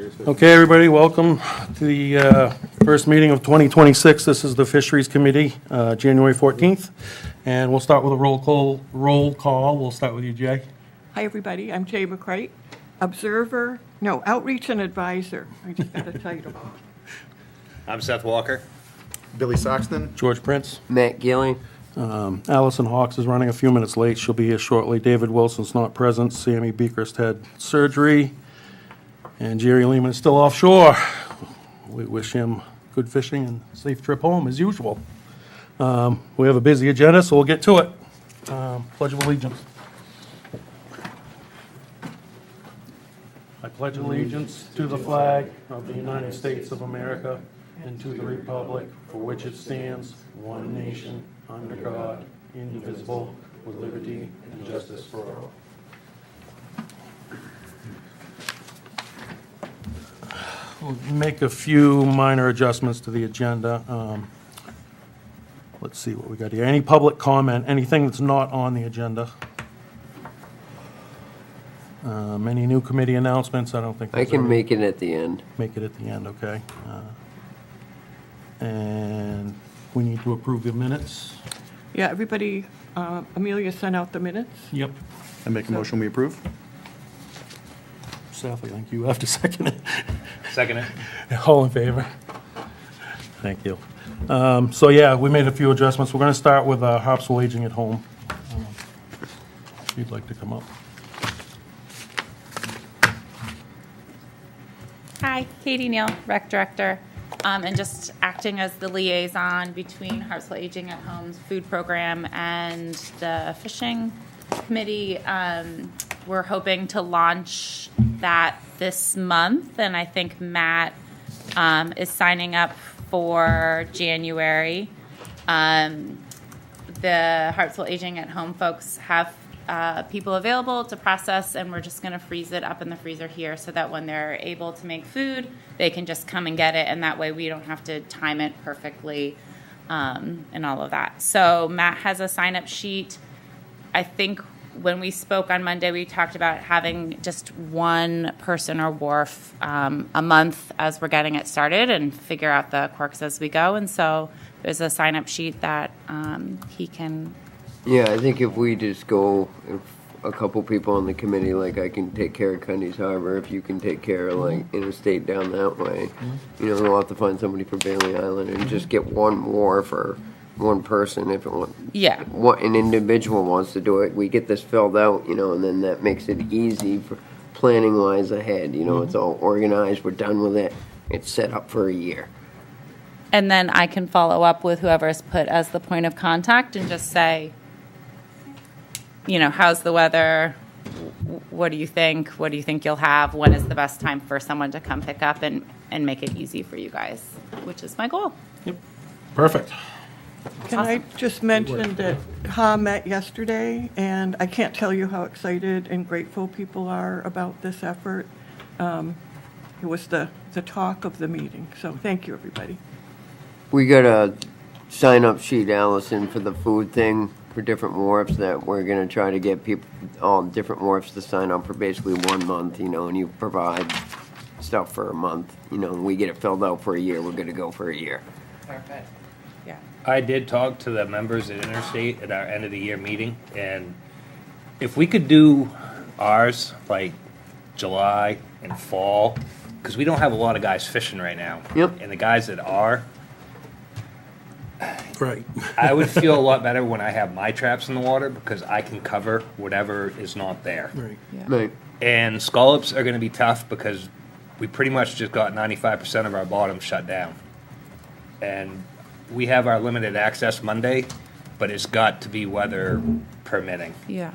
Okay, everybody, welcome to the first meeting of 2026. This is the Fisheries Committee, January 14th. And we'll start with a roll call. We'll start with you, Jay. Hi, everybody. I'm Jay McCrite, Outreach and Advisor. I just got a title. I'm Seth Walker. Billy Saxton. George Prince. Matt Gilly. Allison Hawks is running a few minutes late. She'll be here shortly. David Wilson's not present. Sammy Beekrist had surgery. And Jerry Lehman is still offshore. We wish him good fishing and safe trip home as usual. We have a busy agenda, so we'll get to it. Pledge of Allegiance. I pledge allegiance to the flag of the United States of America and to the republic for which it stands, one nation, under God, indivisible, with liberty and justice for all. We'll make a few minor adjustments to the agenda. Let's see what we got here. Any public comment, anything that's not on the agenda? Any new committee announcements? I don't think. I can make it at the end. Make it at the end, okay. And we need to approve the minutes. Yeah, everybody, Amelia sent out the minutes. Yep. I make a motion we approve. Seth, I think you have to second it. Second it. All in favor? Thank you. So yeah, we made a few adjustments. We're going to start with Harpswell Aging at Home. If you'd like to come up. Hi, Katie Neal, Rec Director, and just acting as the liaison between Harpswell Aging at Home's food program and the fishing committee. We're hoping to launch that this month, and I think Matt is signing up for January. The Harpswell Aging at Home folks have people available to process, and we're just going to freeze it up in the freezer here so that when they're able to make food, they can just come and get it, and that way we don't have to time it perfectly and all of that. So Matt has a sign-up sheet. I think when we spoke on Monday, we talked about having just one person or wharf a month as we're getting it started and figure out the quirks as we go. And so there's a sign-up sheet that he can. Yeah, I think if we just go, if a couple people on the committee, like I can take care of Cundy's Harbor, if you can take care of like Interstate down that way, you know, we'll have to find somebody for Bailey Island and just get one more for one person if it wants. Yeah. What an individual wants to do it, we get this filled out, you know, and then that makes it easy for planning wise ahead. You know, it's all organized. We're done with it. It's set up for a year. And then I can follow up with whoever's put as the point of contact and just say, you know, how's the weather? What do you think? What do you think you'll have? When is the best time for someone to come pick up and make it easy for you guys, which is my goal. Yep. Perfect. Can I just mention that Ha met yesterday, and I can't tell you how excited and grateful people are about this effort. It was the talk of the meeting, so thank you, everybody. We got a sign-up sheet, Allison, for the food thing for different wharfs that we're going to try to get people, all different wharfs to sign up for basically 1 month, you know, and you provide stuff for a month, you know, and we get it filled out for a year, we're going to go for a year. Perfect. Yeah. I did talk to the members at Interstate at our end of the year meeting, and if we could do ours like July and fall, because we don't have a lot of guys fishing right now. Yep. And the guys that are, Right. I would feel a lot better when I have my traps in the water because I can cover whatever is not there. Right. Yeah. Right. And scallops are going to be tough because we pretty much just got 95% of our bottom shut down. And we have our limited access Monday, but it's got to be weather permitting. Yeah.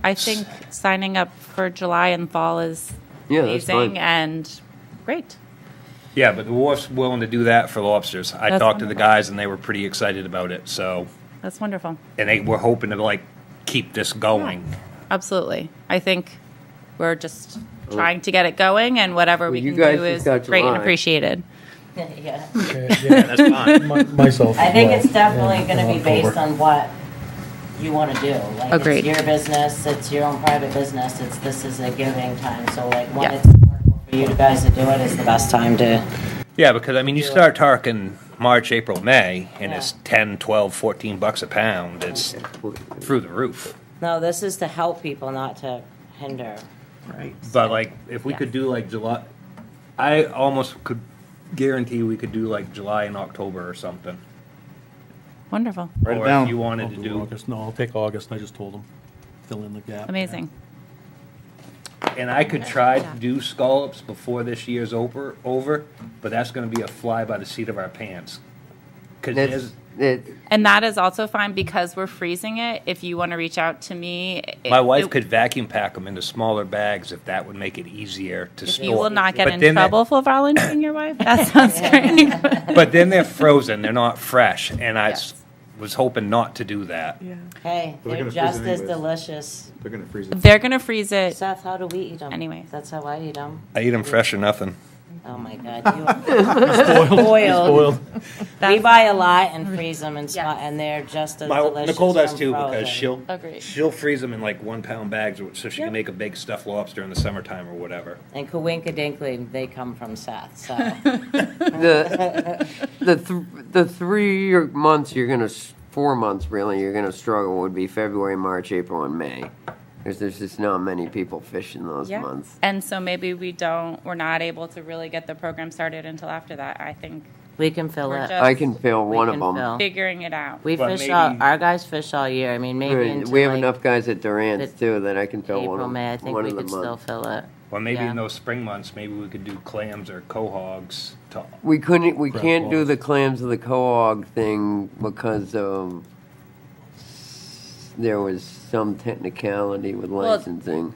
I think signing up for July and fall is Yeah, that's amazing fine. and great. Yeah, but the wharf's willing to do that for lobsters. I That's talked to the wonderful. guys and they were pretty excited about it. So, That's wonderful. and they were hoping to like keep this going. Absolutely. I think we're just trying to get it going, and whatever we you can guys do just is got great and July. appreciated. Yeah, Yeah, That's fine. myself. I think as it's well. definitely Yeah, gonna be October. based on what you wanna do. Like, Agreed. it's your business, it's your own private business, this is a giving time, so like, when Yeah. it's affordable For you guys to do it is the best time to, Yeah, because I mean, you start talking March, April, May, and it's 10, 12, 14 bucks a pound. It's through the roof. no, this is to help people, not to hinder. Right. But like, if we could do like July, I almost could guarantee we could do like July and October or something. Wonderful. Write it Or down. if you I'll wanted to do, August. No, I'll take August. I just told them, fill in the gap. Amazing. and I could try to do scallops before this year's over, but that's gonna be a fly by the seat of our pants. Cause That's, there's, it, And that is also fine because we're freezing it. If you want to reach out to me. my wife could vacuum pack them into smaller bags if that would make it easier to store. You will not get But in then that- trouble for volunteering your wife. That sounds great. But then they're frozen, they're not fresh, and I Yes. was hoping not to do that. Yeah. Hey, They're they're gonna freeze just it as anyways. delicious. They're gonna freeze it. They're going to freeze it. Seth, how do we eat them? Anyways. That's how I eat them. I eat them fresh or nothing. Oh my God, you are spoiled. We buy a lot and freeze them and Yes. and they're just as delicious. Nicole does from too, frozen. because Agreed. she'll freeze them in like 1 pound bags, so she Yep. can make a big stuffed lobster in the summertime or whatever. And Kawinka they come from Seth, so. the 3 months you're gonna, 4 months really, you're gonna struggle would be February, March, April, and May. Because there's just not many people fishing those Yeah. months. And so maybe we're not able to really get the program started until after that. I think We can fill We're it. just- I can fill We one can of them. fill. figuring it out. We But fish all, maybe- our guys fish all year. I mean, maybe Right, until we have like enough guys at Durant's the- too that I can fill April, May. I think one we of the could still months. fill it. Or maybe Yeah. in those spring months, maybe we could do clams or quahogs to We Crab can't do balls. the clams of the cohog thing because there was some technicality with licensing.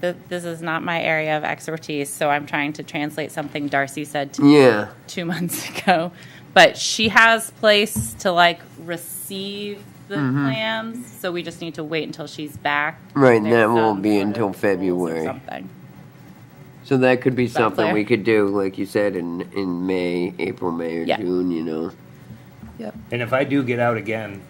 This is not my area of expertise, so I'm trying to translate something Darcy said to me Yeah, 2 months ago. But she has place to like receive the clams, so we just need to wait until she's back. Right, and There's that won't some be sort of until rules or February. something. so that could be that something clear? we could do, like you said, in May, April, May, or Yeah. June. You know. Yep. And if I do get out again,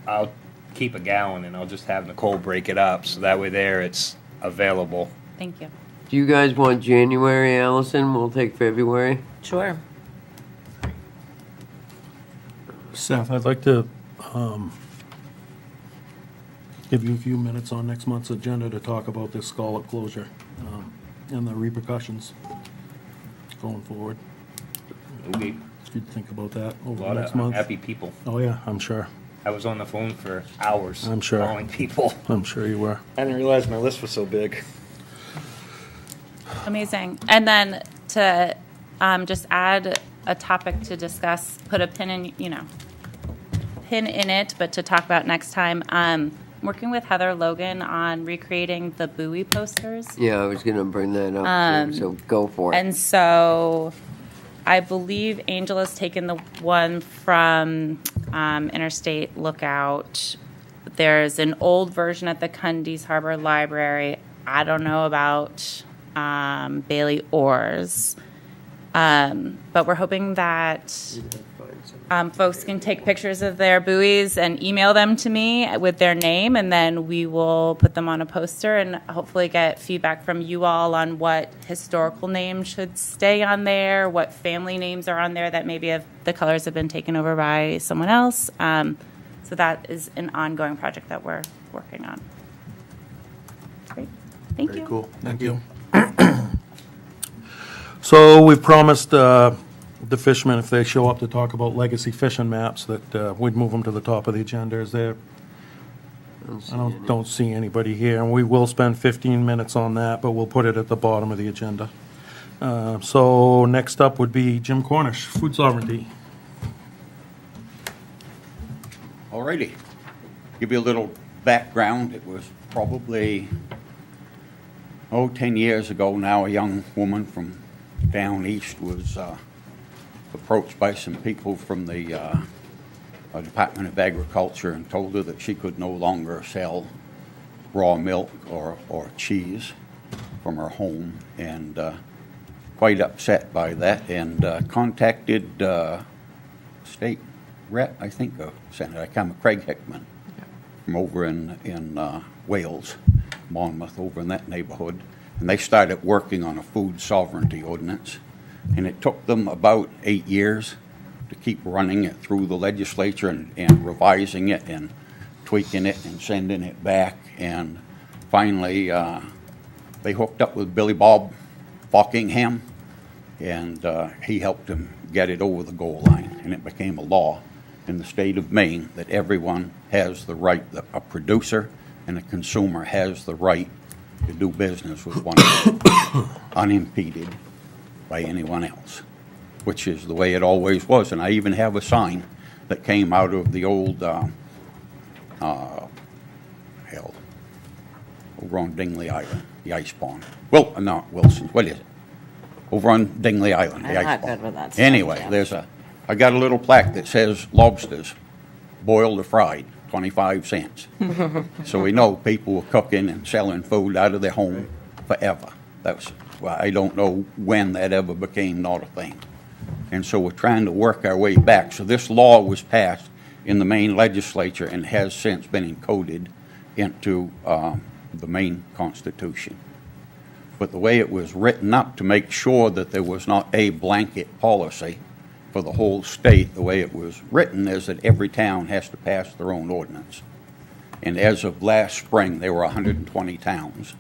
I'll keep a gallon and I'll just have Nicole break it up, so that way there it's available. Thank you. Do you guys want January, Allison? We'll take February. Sure. Seth, I'd like to give you a few minutes on next month's agenda to talk about this scallop closure and the repercussions going forward. Okay. If you'd think about that A over the lot next of month. happy people. Oh, yeah, I'm sure. I was on the phone for hours. I'm sure. Calling people. I'm sure you were. I didn't realize my list was so big. Amazing. And then to just add a topic to discuss, put a pin in it, but to talk about next time. Working with Heather Logan on recreating the buoy posters. Yeah, I was gonna bring that up. Too, so go for it. And so I believe Angel has taken the one from Interstate Lookout. There's an old version at the Cundies Harbor Library. I don't know about Bailey Oars. But we're hoping that folks can take pictures of their buoys and email them to me with their name, and then we will put them on a poster and hopefully get feedback from you all on what historical names should stay on there, what family names are on there that maybe the colors have been taken over by someone else. So that is an ongoing project that we're working on. Great. Thank you. Very cool. Thank you. So we've promised the fishermen, if they show up to talk about legacy fishing maps, that we'd move them to the top of the agenda. Is there? I don't see anybody here, and we will spend 15 minutes on that, but we'll put it at the bottom of the agenda. So next up would be Jim Cornish, food sovereignty. Alrighty. Give you a little background. It was probably, 10 years ago now, a young woman from down east was approached by some people from the Department of Agriculture and told her that she could no longer sell raw milk or cheese from her home, and quite upset by that, and contacted state rep, I think, Senator Craig Hickman from over in Wales, Monmouth, over in that neighborhood, and they started working on a food sovereignty ordinance. And it took them about 8 years to keep running it through the legislature and revising it and tweaking it and sending it back. And finally, they hooked up with Billy Bob Buckingham, and he helped them get it over the goal line. And it became a law in the state of Maine that everyone has the right, that a producer and a consumer has the right to do business with one another unimpeded by anyone else, which is the way it always was. And I even have a sign that came out of the old, over on Dingley Island, the ice pond. Well, not Wilson, what is it? Over on Dingley Island, the I'm ice not pond. good with that stuff, Anyway, yeah. I got a little plaque that says lobsters, boiled or fried, 25 cents. So we know people were cooking and selling food out of their home forever. Well, I don't know when that ever became not a thing. And so we're trying to work our way back. So this law was passed in the Maine legislature and has since been encoded into the Maine Constitution. But the way it was written up to make sure that there was not a blanket policy for the whole state, the way it was written is that every town has to pass their own ordinance. And as of last spring, there were 120 towns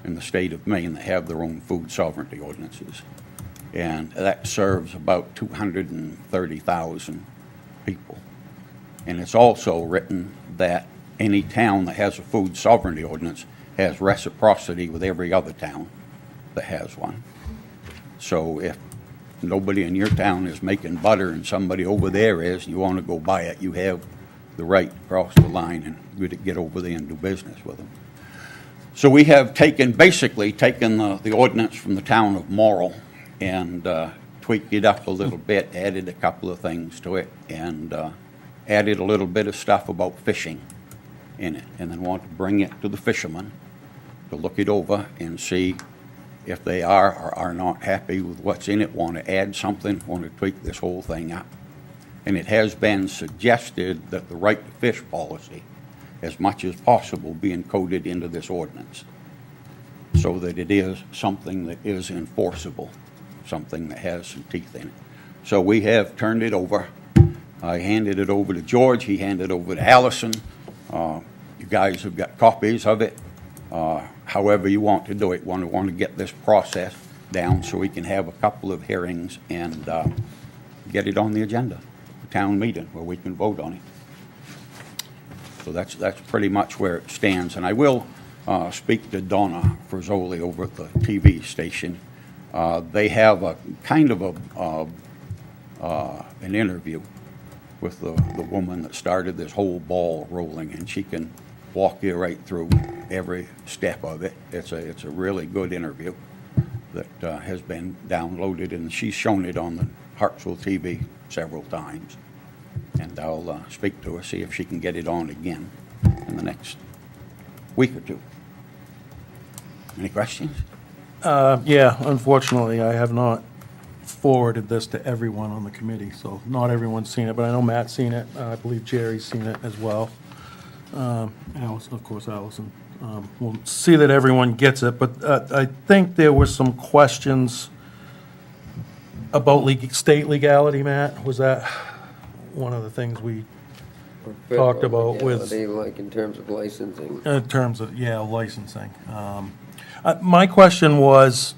in the state of Maine that have their own food sovereignty ordinances. And that serves about 230,000 people. And it's also written that any town that has a food sovereignty ordinance has reciprocity with every other town that has one. So if nobody in your town is making butter and somebody over there is, and you want to go buy it, you have the right to cross the line and get over there and do business with them. So we have basically taken the ordinance from the town of Morrill and tweaked it up a little bit, added a couple of things to it, and added a little bit of stuff about fishing in it, and then want to bring it to the fishermen to look it over and see if they are or are not happy with what's in it, want to add something, want to tweak this whole thing up. And it has been suggested that the right to fish policy, as much as possible, be encoded into this ordinance so that it is something that is enforceable, something that has some teeth in it. So we have turned it over. I handed it over to George. He handed it over to Allison. You guys have got copies of it. However you want to do it, want to get this process down so we can have a couple of hearings and get it on the agenda, the town meeting, where we can vote on it. So that's pretty much where it stands. And I will speak to Donna Frizzoli over at the TV station. They have a kind of an interview with the woman that started this whole ball rolling, and she can walk you right through every step of it. It's a really good interview that has been downloaded, and she's shown it on the Harpswell TV several times. And I'll speak to her, see if she can get it on again in the next week or two. Any questions? Yeah, unfortunately, I have not forwarded this to everyone on the committee, so not everyone's seen it, but I know Matt's seen it. I believe Jerry's seen it as well. Allison, of course, Allison. We'll see that everyone gets it, but I think there were some questions about state legality, Matt. Was that one of the things we talked about with? Like in terms of licensing. In terms of, yeah, licensing. My question was,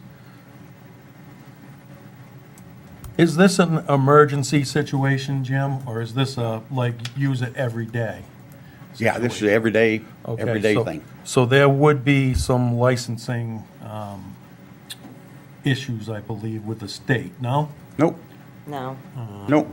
is this an emergency situation, Jim, or is this use it every day? Yeah, this is everyday Okay, thing. So there would be some licensing issues, I believe, with the state, no? Nope, No. nope.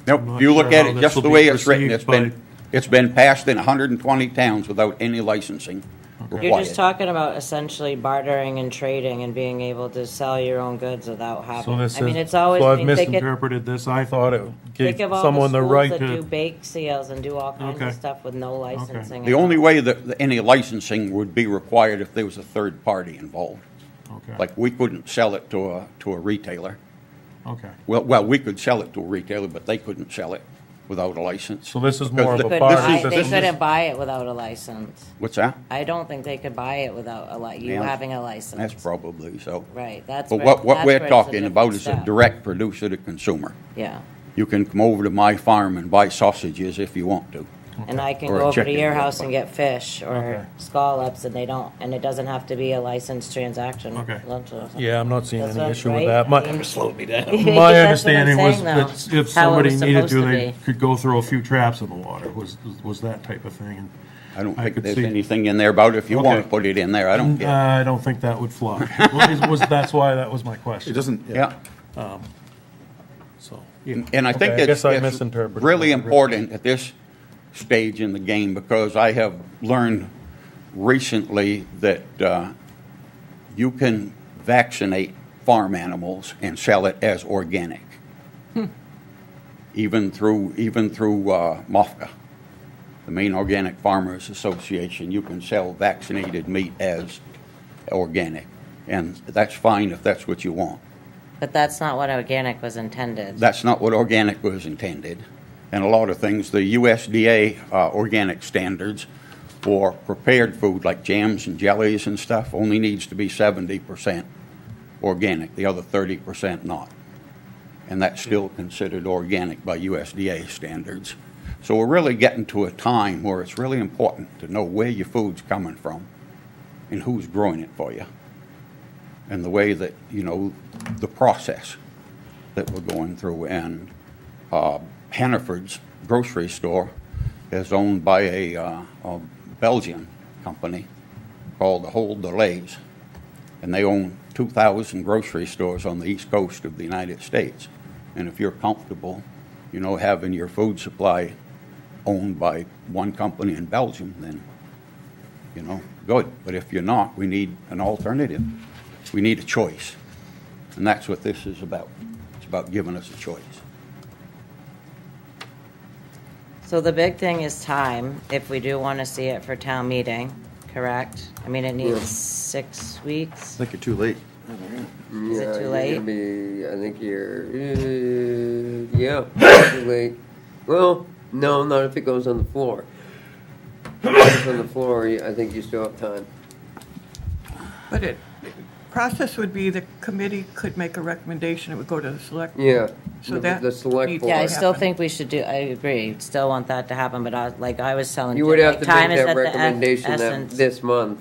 Nope, not if you look sure at how it this just will the be way it's written, perceived it's been passed in 120 towns without any licensing You're required. just talking about essentially bartering and trading and being able to sell your own goods without So having, this I mean, is, it's always, so I I've mean, think misinterpreted this. I thought it gave of all someone the the schools right that do to, bake sales and do all kinds Okay. of stuff with no licensing. The only way that any licensing would be required if there was a third party involved. okay, Like, we couldn't sell it to a retailer. okay, Well, we could sell it to a retailer, but they couldn't sell it without a license. So this is Because more of a Couldn't bar buy- system. They couldn't buy it without a license. What's that? I don't think they could buy it without you Yeah, having a license. That's probably so. Right, that's But where- what that's we're where it's a talking about different is a step. direct producer to consumer. Yeah, You can come over to my farm and buy sausages if you want to. and I can Or a go over to chicken, your yeah. house and get fish Okay. or scallops, and and it doesn't have to be a licensed transaction. Okay. Lunch or something. Yeah, I'm not seeing That's any what- issue with right? that. I mean- Slowed me down. My That's what I'm understanding was saying, though. that if How it somebody was needed supposed to, to they be. could go through a few traps in the water, was that type of thing. And I don't I think could there's see- anything in there about if you want Okay. to put it in there, I don't care. I don't think that would fly. That's why that was my question. It doesn't, Yeah, So, yeah. and I think Okay, guess I it's misinterpreted. really important at this stage in the game, because I have learned recently that you can vaccinate farm animals and sell it as organic. Even through MOFGA, the Maine Organic Farmers Association, you can sell vaccinated meat as organic. And that's fine if that's what you want. But that's not what organic was intended. That's not what organic was intended. And a lot of things, the USDA organic standards for prepared food like jams and jellies and stuff only needs to be 70% organic, the other 30% not. And that's still considered organic by USDA standards. So we're really getting to a time where it's really important to know where your food's coming from and who's growing it for you. And the way that, the process that we're going through. And Hannaford's grocery store is owned by a Belgian company called the Hold Delays. And they own 2,000 grocery stores on the east coast of the United States. And if you're comfortable, having your food supply owned by one company in Belgium, then, good. But if you're not, we need an alternative. We need a choice. And that's what this is about. It's about giving us a choice. So the big thing is time, if we do want to see it for town meeting, correct? I mean, it needs 6 weeks. I think you're too late. Is it too late? I think you're, too late. Well, no, not if it goes on the floor. If it goes on the floor, I think you still have time. But process would be the committee could make a recommendation, it would go to the select. Yeah. So the- that the select needs board. Yeah, I to still happen. think we should do, I agree, still want that to happen, but I was telling You Jim, would have like, to time make is that at the recommendation essence. this month.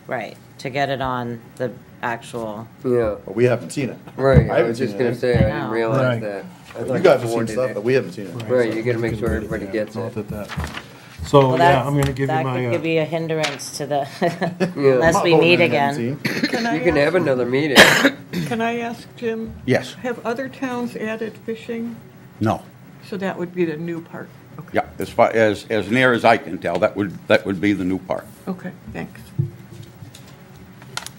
Right, to get it on the actual, Yeah, But we haven't seen it. right. I I haven't was just seen gonna it. say, I I didn't know. realize Right. that. I You thought guys have the seen board did stuff, it. but we haven't seen it. Right, you gotta make sure Yeah, everybody gets not it. that. So, well, yeah, that's, I'm gonna give you that my, could be a hindrance to the, Yeah. unless I'm we not meet voting I haven't again. seen. Can I You can ask- have another meeting. Can I ask Jim, Yes. have other towns added fishing? No. So that would be the new part. Okay, Yeah. As far as near as I can tell, that would be the new part. okay, thanks.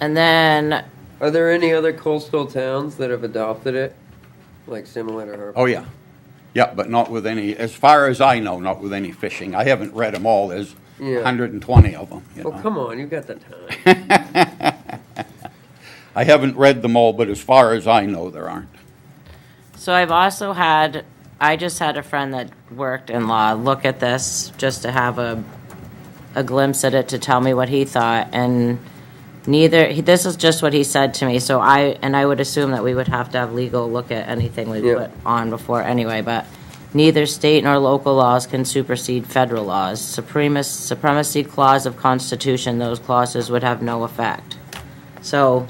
And then, Are there any other coastal towns that have adopted it? Like similar to Harpswell? Oh, yeah. Yeah, but not with any, as far as I know, not with any fishing. I haven't read them all. There's Yeah. 120 of them. Oh, come on, you got the time. I haven't read them all, but as far as I know, there aren't. so I just had a friend that worked in law look at this, just to have a glimpse at it, to tell me what he thought, and this is just what he said to me, so I would assume that we would have to have legal look at anything we Yeah. put on before anyway, but neither state nor local laws can supersede federal laws. Supremacy clause of Constitution, those clauses would have no effect. So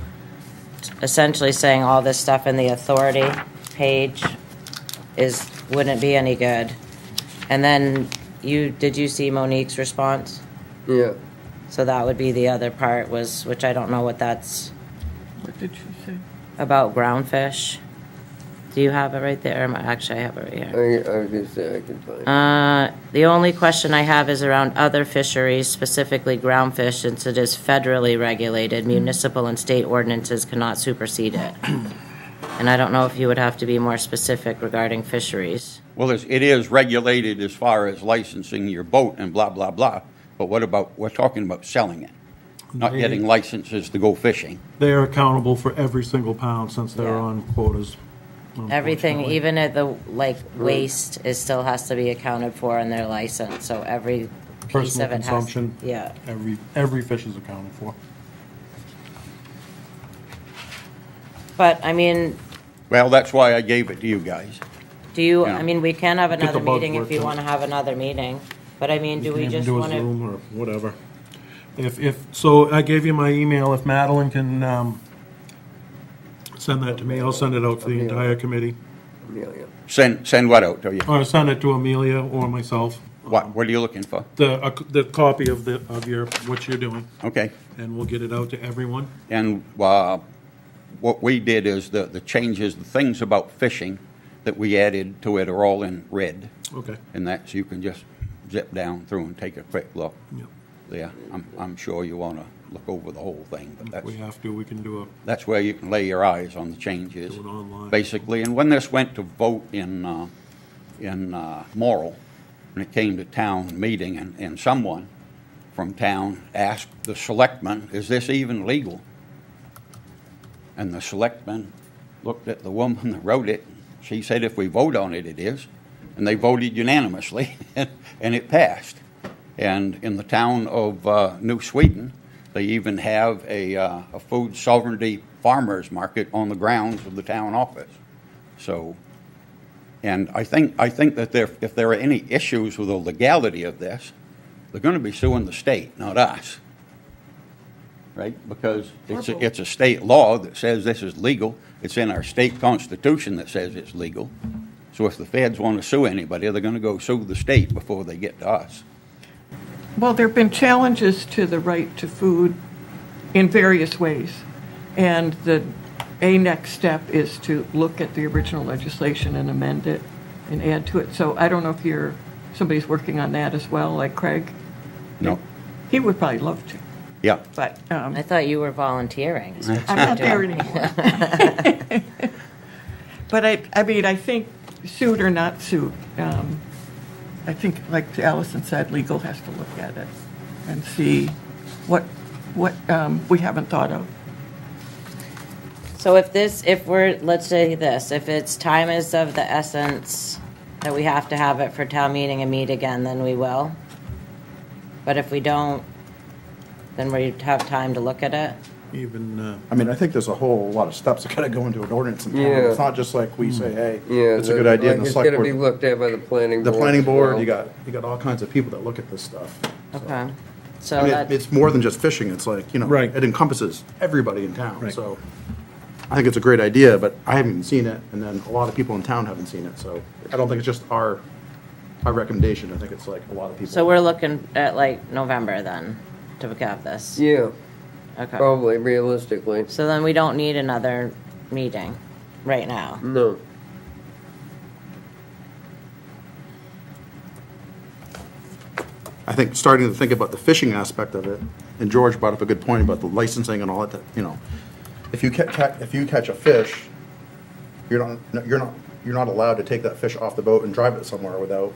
essentially saying all this stuff in the authority page wouldn't be any good. And then did you see Monique's response? Yeah. So that would be the other part which I don't know what that's What did she say? about, ground fish. Do you have it right there? Actually, I have it right here. I was gonna say, I can find. The only question I have is around other fisheries, specifically ground fish, since it is federally regulated, municipal and state ordinances cannot supersede it. And I don't know if you would have to be more specific regarding fisheries. Well, it is regulated as far as licensing your boat and blah, blah, blah. But we're talking about selling it, not getting licenses to go fishing. They are accountable for every single pound since they're Yeah. on quotas. Everything, unfortunately. even at the, like, waste, is still has to be accounted for in their license, so every piece Personal of it has. consumption. Yeah. Every fish is accounted for. But, I mean, Well, that's why I gave it to you guys. do you, Yeah. I mean, we can have the another bugs meeting if worked you out. want to have another meeting, but I mean, do we can even just do a want to? Zoom or whatever. So I gave you my email, if Madeline can, send that to me, I'll send it out to the entire committee. Amelia. Send what out to you? Or send it to Amelia or myself, What are you looking for? the copy of your, what you're doing, Okay. and we'll get it out to everyone. And what we did is the changes, the things about fishing that we added to it are all in red. Okay. And that's, you can just zip down through and take a quick look Yep. there. I'm sure you want to look over the whole thing, but If we have to, we can do that's where you can lay your eyes on the changes. Do it online. Basically, and when this went to vote in Morrill, when it came to town meeting, and someone from town asked the selectmen, is this even legal? And the selectmen looked at the woman that wrote it. She said, if we vote on it, it is. And they voted unanimously, and it passed. And in the town of New Sweden, they even have a food sovereignty farmers market on the grounds of the town office. So, and I think that if there are any issues with the legality of this, they're going to be suing the state, not us. Right? Because it's a state law that says this is legal. It's in our state constitution that says it's legal. So if the feds want to sue anybody, they're going to go sue the state before they get to us. Well, there have been challenges to the right to food in various ways. And a next step is to look at the original legislation and amend it and add to it. So I don't know if somebody's working on that as well, like Craig. No. He would probably love to, Yeah. but I thought you were volunteering. I'm not there anymore. But I mean, I think suit or not suit, I think, like Allison said, legal has to look at it and see what we haven't thought of. So let's say this, if it's time is of the essence that we have to have it for town meeting and meet again, then we will. But if we don't, then we have time to look at it. Even, I mean, I think there's a whole lot of steps that gotta go into an ordinance in town. Yeah. It's not just like we say, hey, Yeah. it's a good idea, and the It's select gotta be board. looked at by the planning The board. planning as board, well. you got all kinds of people that look at this stuff. So, Okay. So I mean, that, it's more than just fishing, it's like, Right. it encompasses everybody in town, Right. so. I think it's a great idea, but I haven't even seen it, and then a lot of people in town haven't seen it, so I don't think it's just our recommendation, I think it's like a lot of people. so we're looking at like November then to have this. Yeah, Okay. probably realistically. So then we don't need another meeting right now. No. I think starting to think about the fishing aspect of it, and George brought up a good point about the licensing and all that, if you catch a fish, you're not allowed to take that fish off the boat and drive it somewhere without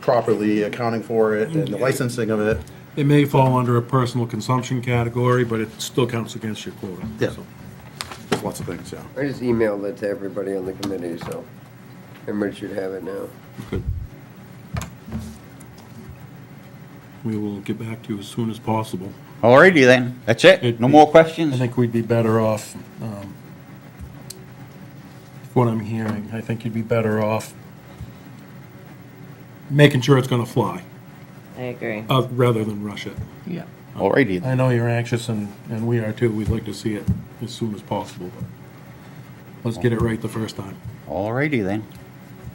properly accounting for it and the licensing of it. it may fall under a personal consumption category, but it still counts against your quota. Yeah. So, There's lots of things, yeah. I just emailed it to everybody on the committee, so everybody should have it now. good. We will get back to you as soon as possible. All righty then. That's it. No more I questions? think we'd be better off, what I'm hearing, I think you'd be better off making sure it's gonna fly, I agree. rather than rush it. Yeah. All righty then. I know you're anxious, and we are too. We'd like to see it as soon as possible, but let's get it right the first time. All righty then.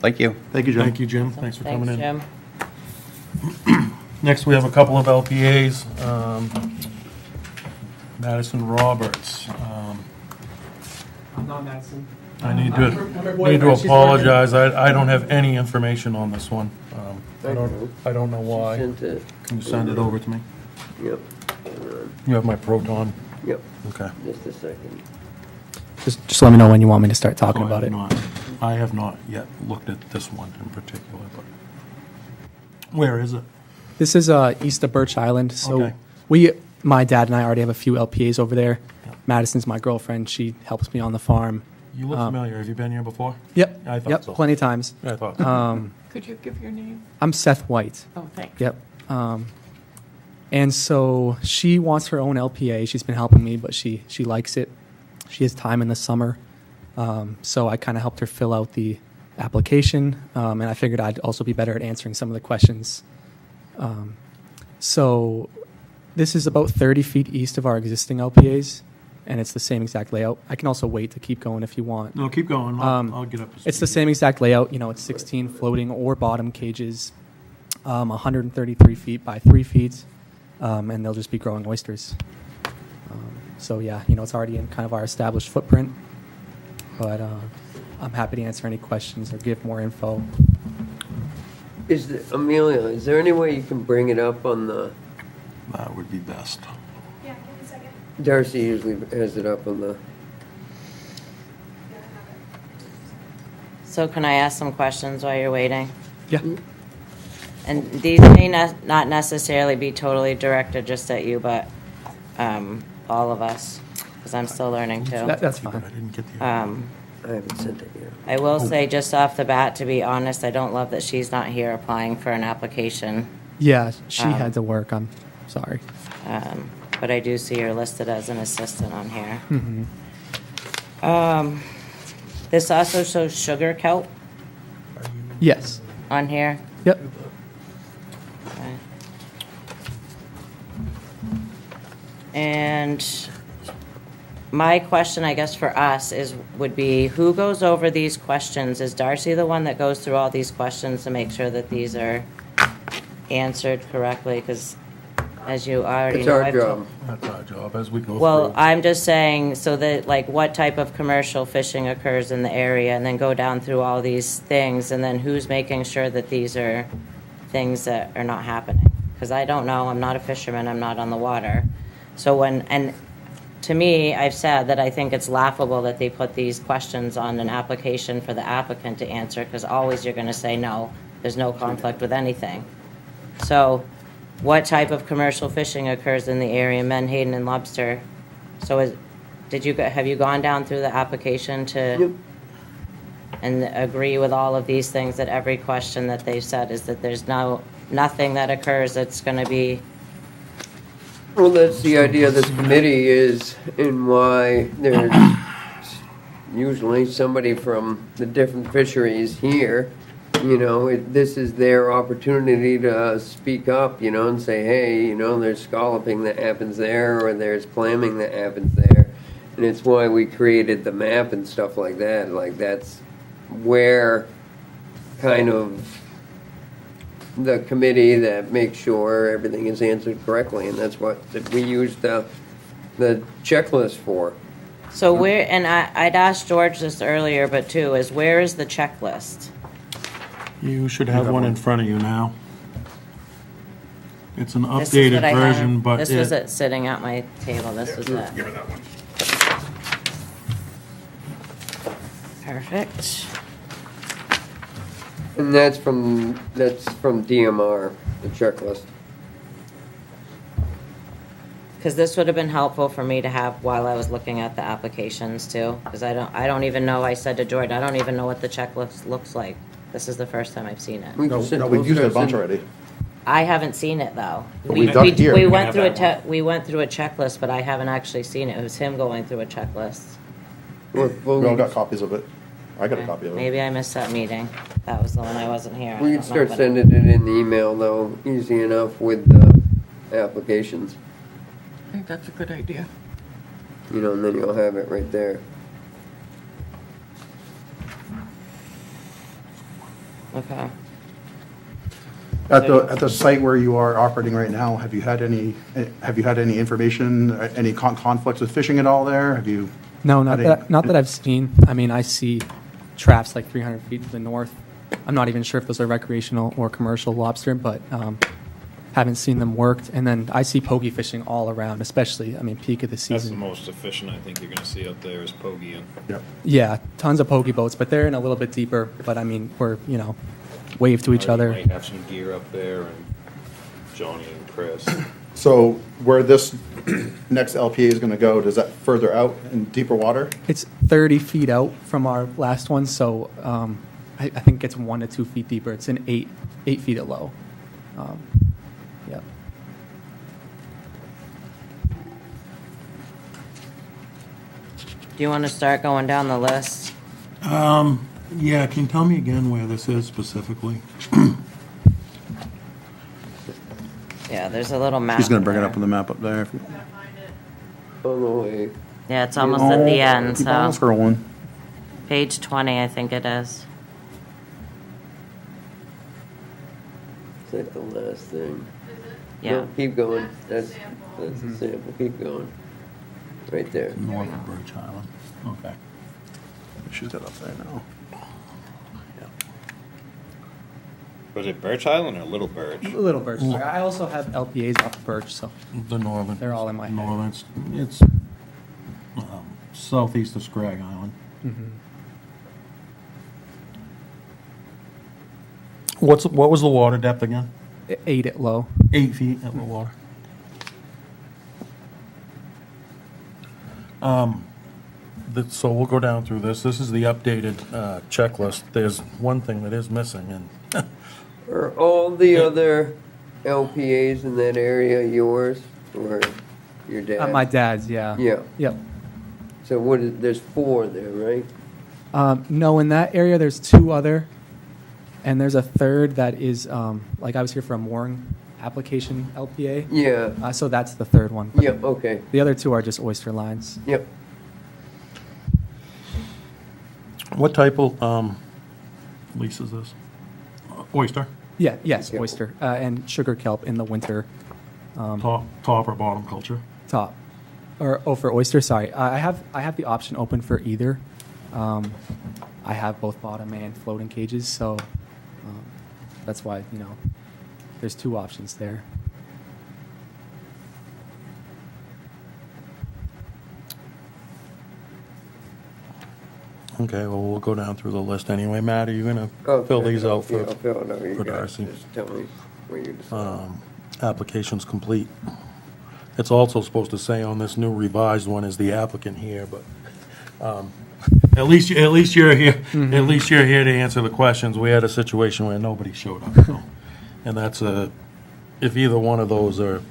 Thank you. Thank you, Jim. Thank you, Jim. Thanks for Thanks, coming in. Jim. Next, we have a couple of LPAs. Madison Roberts. I'm not Madison. I need I'm her boyfriend. to She's apologize. I don't have any information on this one. I don't know She why. sent it. Can you send it over to me? Yep. You have my Proton? Yep. Okay. Just a second. Just let me know when you want me to start talking about it. I have not yet looked at this one in particular, but where is it? This is east of Birch Island. So Okay. my dad and I already have a few LPAs over there. Madison's my girlfriend. She helps me on the farm. You look familiar. Have you been here before? Yep. I thought Yep, so. plenty of times. I thought so. Could you give your name? I'm Seth White. Oh, thanks. Yep. And so she wants her own LPA. She's been helping me, but she likes it. She has time in the summer. So I kind of helped her fill out the application, and I figured I'd also be better at answering some of the questions. So this is about 30 feet east of our existing LPAs, and it's the same exact layout. I can also wait to keep going if you want. No, keep going. I'll get up. to It's the speed. same exact layout. It's 16 floating or bottom cages, 133 feet by 3 feet, and they'll just be growing oysters. So yeah, it's already in kind of our established footprint, but I'm happy to answer any questions or give more info. Amelia, is there any way you can bring it up on the, That would be best. Darcy usually has it up on the, So can I ask some questions while you're waiting? Yeah. And these may not necessarily be totally directed just at you, but all of us, because I'm still learning too. That's I fine. didn't get the. I haven't sent it yet. I will say just off the bat, to be honest, I don't love that she's not here applying for an application. Yeah, she had to work. I'm sorry. But I do see her listed as an assistant on here. This also shows sugar kelp Yes. on here. Yep. Okay. And my question, I guess, for us would be, who goes over these questions? Is Darcy the one that goes through all these questions to make sure that these are answered correctly? Because as you already It's know, our I've job. That's our job as we go Well, through. I'm just saying, so that, like, what type of commercial fishing occurs in the area, and then go down through all these things, and then who's making sure that these are things that are not happening? Because I don't know, I'm not a fisherman, I'm not on the water. So and to me, I've said that I think it's laughable that they put these questions on an application for the applicant to answer, because always you're gonna say, no, there's no conflict with anything. So, what type of commercial fishing occurs in the area, menhaden and lobster? So have you gone down through the application Yep. and agree with all of these things, that every question that they've said is that there's nothing that occurs that's gonna be, Well, that's the idea of this committee is, and why there's usually somebody from the different fisheries here. This is their opportunity to speak up, and say, hey, there's scalloping that happens there, or there's clamming that happens there. And it's why we created the map and stuff like that. Like, that's where kind of the committee that makes sure everything is answered correctly, and that's what that we use the checklist for. so where, and I'd asked George this earlier, but too, is where is the checklist? You should have one in front of you now. It's an This is what updated I version, have. but This was it sitting at my table, this was it. Give her that one. Perfect. And that's from DMR, the checklist. Because this would have been helpful for me to have while I was looking at the applications too. Because I don't even know, I said to Jordan, I don't even know what the checklist looks like. This is the first time I've seen it. No, we've used it a bunch already. I haven't seen it though. But we've done it here. We We went have through that we went through a checklist, but I haven't actually seen it. It was him going through a checklist. We all got copies of it. I got a copy of it. Maybe I missed that meeting. That was the one I wasn't here. I We don't can know, start but- sending it in the email though, easy enough with the applications, I think that's a good idea. and then you'll have it right there. Okay. At the site where you are operating right now, have you had any information, any conflicts with fishing at all there? Have you? No, had not that I've seen. I mean, I see traps like 300 feet to the north. I'm not even sure if those are recreational or commercial lobster, but haven't seen them worked. And then I see pokey fishing all around, especially, peak of the That's the season. most efficient I think you're gonna see out there is pogie and Yep. Yeah, tons of pokey boats, but they're in a little bit deeper. But we're, wave to each you other. might have some gear up there and Johnny and Chris. So where this next LPA is gonna go, does that further out in deeper water? It's 30 feet out from our last one, so I think it's 1 to 2 feet deeper. It's in 8 feet at low. Yeah. Do you want to start going down the list? Yeah, can you tell me again where this is specifically? Yeah, there's a little map. He's gonna bring it there. up on the map up there. On the way. Yeah, it's almost at the end, Keep on so scrolling. page 20, I think it is. It's like the last thing. Yeah. No, keep going. That's the sample. Keep going. Right there. North of Birch Island. Okay. She's got up there now. Was it Birch Island or Little Birch? Little Birch. I also have LPAs off of Birch, so The northern. They're all in my head. Northern, it's southeast of Scrag Island. What was the water depth again? 8 at low. 8 feet at low water. So we'll go down through this. This is the updated checklist. There's one thing that is missing, and Are all the other LPAs in that area yours or your dad? My dad's, yeah. Yeah. Yep. So what is, there's 4 there, right? No, in that area, there's 2 other, and there's a third that is, like I was here for a mooring application LPA. Yeah. So that's the third one. Yep, okay. The other 2 are just oyster lines. Yep. what type of lease is this? Oyster? Yeah, yes, Yep. oyster, and sugar kelp in the winter Top or bottom culture? top. Or for oyster, sorry. I have the option open for either. I have both bottom and floating cages, so that's why, there's 2 options there. Okay, well, we'll go down through the list anyway. Matt, are you gonna Okay. fill these out Yeah, for I'll fill it out. You for got it. Darcy? Just tell me what you decide. Application's complete. It's also supposed to say on this new revised one is the applicant here, but at least you're here. At least you're here to answer the questions. We had a situation where nobody showed up, so, and that's if either one of those are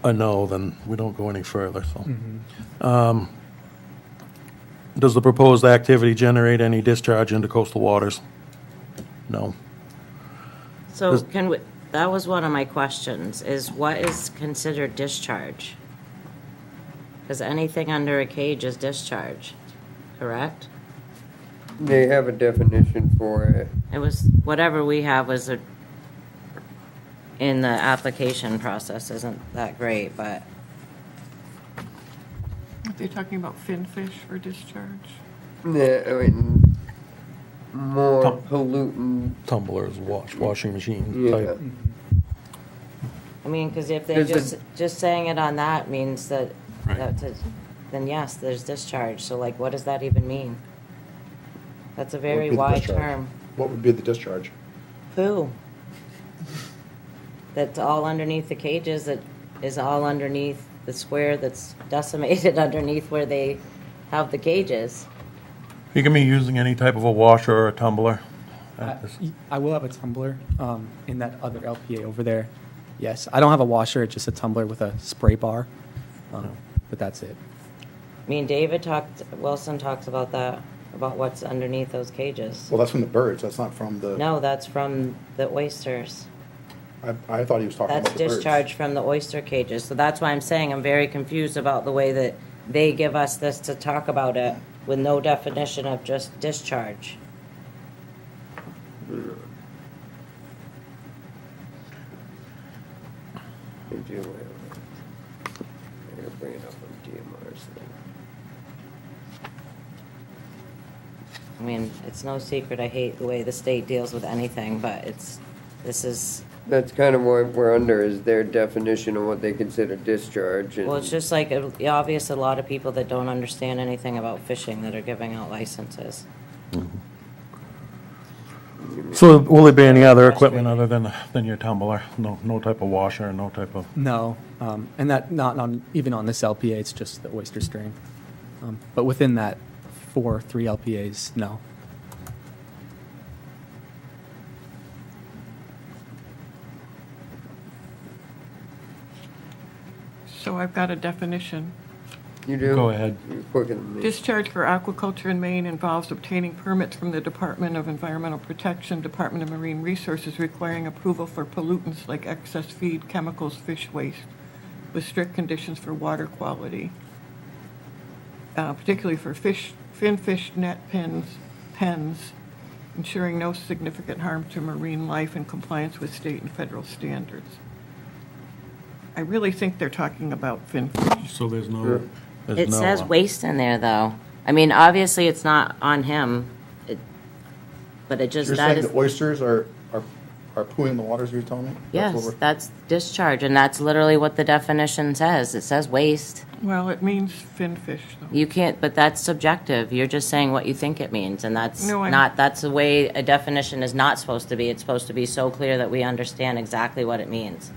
a no, then we don't go any further. So, does the proposed activity generate any discharge into coastal waters? No. So Does- that was one of my questions, is what is considered discharge? Because anything under a cage is discharge, correct? They have a definition for it. It was, whatever we have was in the application process isn't that great, but They're talking about finfish for discharge. Yeah, I mean, more Tum- pollutant. Tumblers, washing machine Yeah. type. I mean, because if they're There's just saying it on that means that, Right. then yes, there's discharge. So like, what does that even mean? That's a very What would be the wide discharge? term. What would be the discharge? Poo. That's all underneath the cages, that is all underneath the square that's decimated underneath where they have the cages. You can be using any type of a washer or a tumbler. I will have a tumbler in that other LPA over there. Yes, I don't have a washer, it's just a tumbler with a spray bar, but that's it. Me and Wilson talked about that, about what's underneath those cages. Well, that's from the birds, that's not from the, No, that's from the oysters. I thought he was talking That's about the birds. discharge from the oyster cages. So that's why I'm saying I'm very confused about the way that they give us this to talk about it with no definition of just discharge. Did you, I'm gonna bring it up on DMR's thing. I mean, it's no secret I hate the way the state deals with anything, but this is, That's kind of what we're under, is their definition of what they consider discharge. And well, it's just like, obvious a lot of people that don't understand anything about fishing that are giving out licenses. So will there be any other equipment other than your tumbler? No type of washer, no type of, No, and that not on even on this LPA, it's just the oyster strain. But within that 3 LPAs, no. So I've got a definition. You do? go ahead. You're quicker than me. Discharge for aquaculture in Maine involves obtaining permits from the Department of Environmental Protection, Department of Marine Resources, requiring approval for pollutants like excess feed, chemicals, fish waste, with strict conditions for water quality, particularly for finfish net pens, ensuring no significant harm to marine life in compliance with state and federal standards. I really think they're talking about finfish. So there's Sure. no, It there's no, says waste in there, though. I mean, obviously, it's not on him, but it just, You're that saying is, the oysters are pooing the waters, you're telling me? That's what yes, we're- that's discharge, and that's literally what the definition says. It says waste. Well, it means finfish, though. You can't, but that's subjective. You're just saying what you think it means, and that's No, not, that's the way a definition is not supposed to be. It's supposed to be so clear that we understand exactly what it means.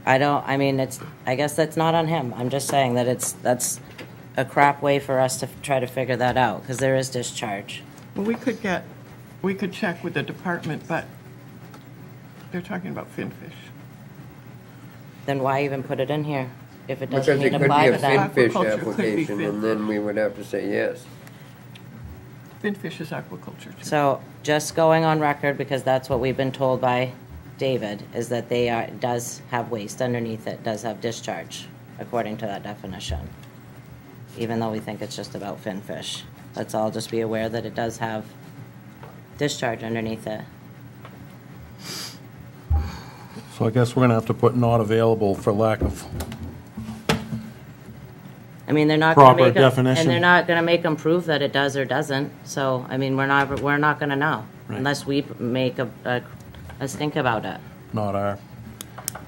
I mean, I guess that's not on him. I'm just saying that that's a crap way for us to try to figure that out, because there is discharge. Well, we could check with the department, but they're talking about finfish. Then why even put it in here if it Because doesn't it even could be apply a to them? finfish Aquaculture could be application, and then we would have to say yes. Finfish is aquaculture, too. So just going on record, because that's what we've been told by David, is that does have waste underneath it, does have discharge, according to that definition. Even though we think it's just about finfish. Let's all just be aware that it does have discharge underneath it. so I guess we're gonna have to put not available for lack of, I mean, they're not gonna Proper make them, definition. and they're not gonna make them prove that it does or doesn't. So, I mean, we're not gonna know Right. unless we make us think about it. not our,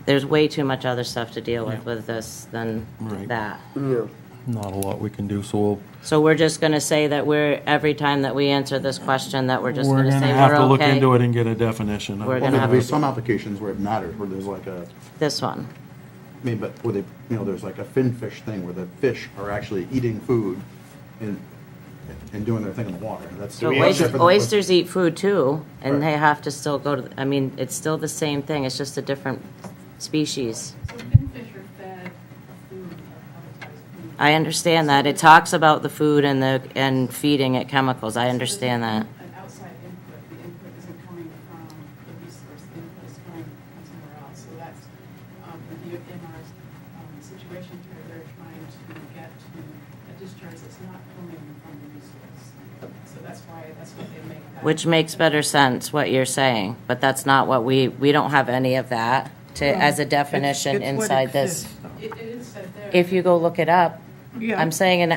There's way too much other stuff to deal with this than Right. that. Yeah. not a lot we can do, so So we're just gonna say that every time that we answer this question, that we're just we're gonna gonna say have we're to look okay. into it and get a definition. We're Well, gonna there'll have be a- some applications where it matters, where there's like a, This one. I mean, but where they, there's like a finfish thing where the fish are actually eating food and doing their thing in the water. That's So we have- oysters eat food too, and Right. they have to still go to, I mean, it's still the same thing, it's just a different species. So finfish are fed food, pelletized food. I understand that. It talks about the food and feeding it chemicals. I understand that. An outside input, the input isn't coming from the resource, the input is coming from somewhere else. So that's, the DMR's situation here, they're trying to get to a discharge that's not coming from the resource. So that's why they make that. Which makes better sense, what you're saying, but that's not what we don't have any of that as a definition It's what inside this. exists, though. It is said there. If you go look it up, Yeah. I'm saying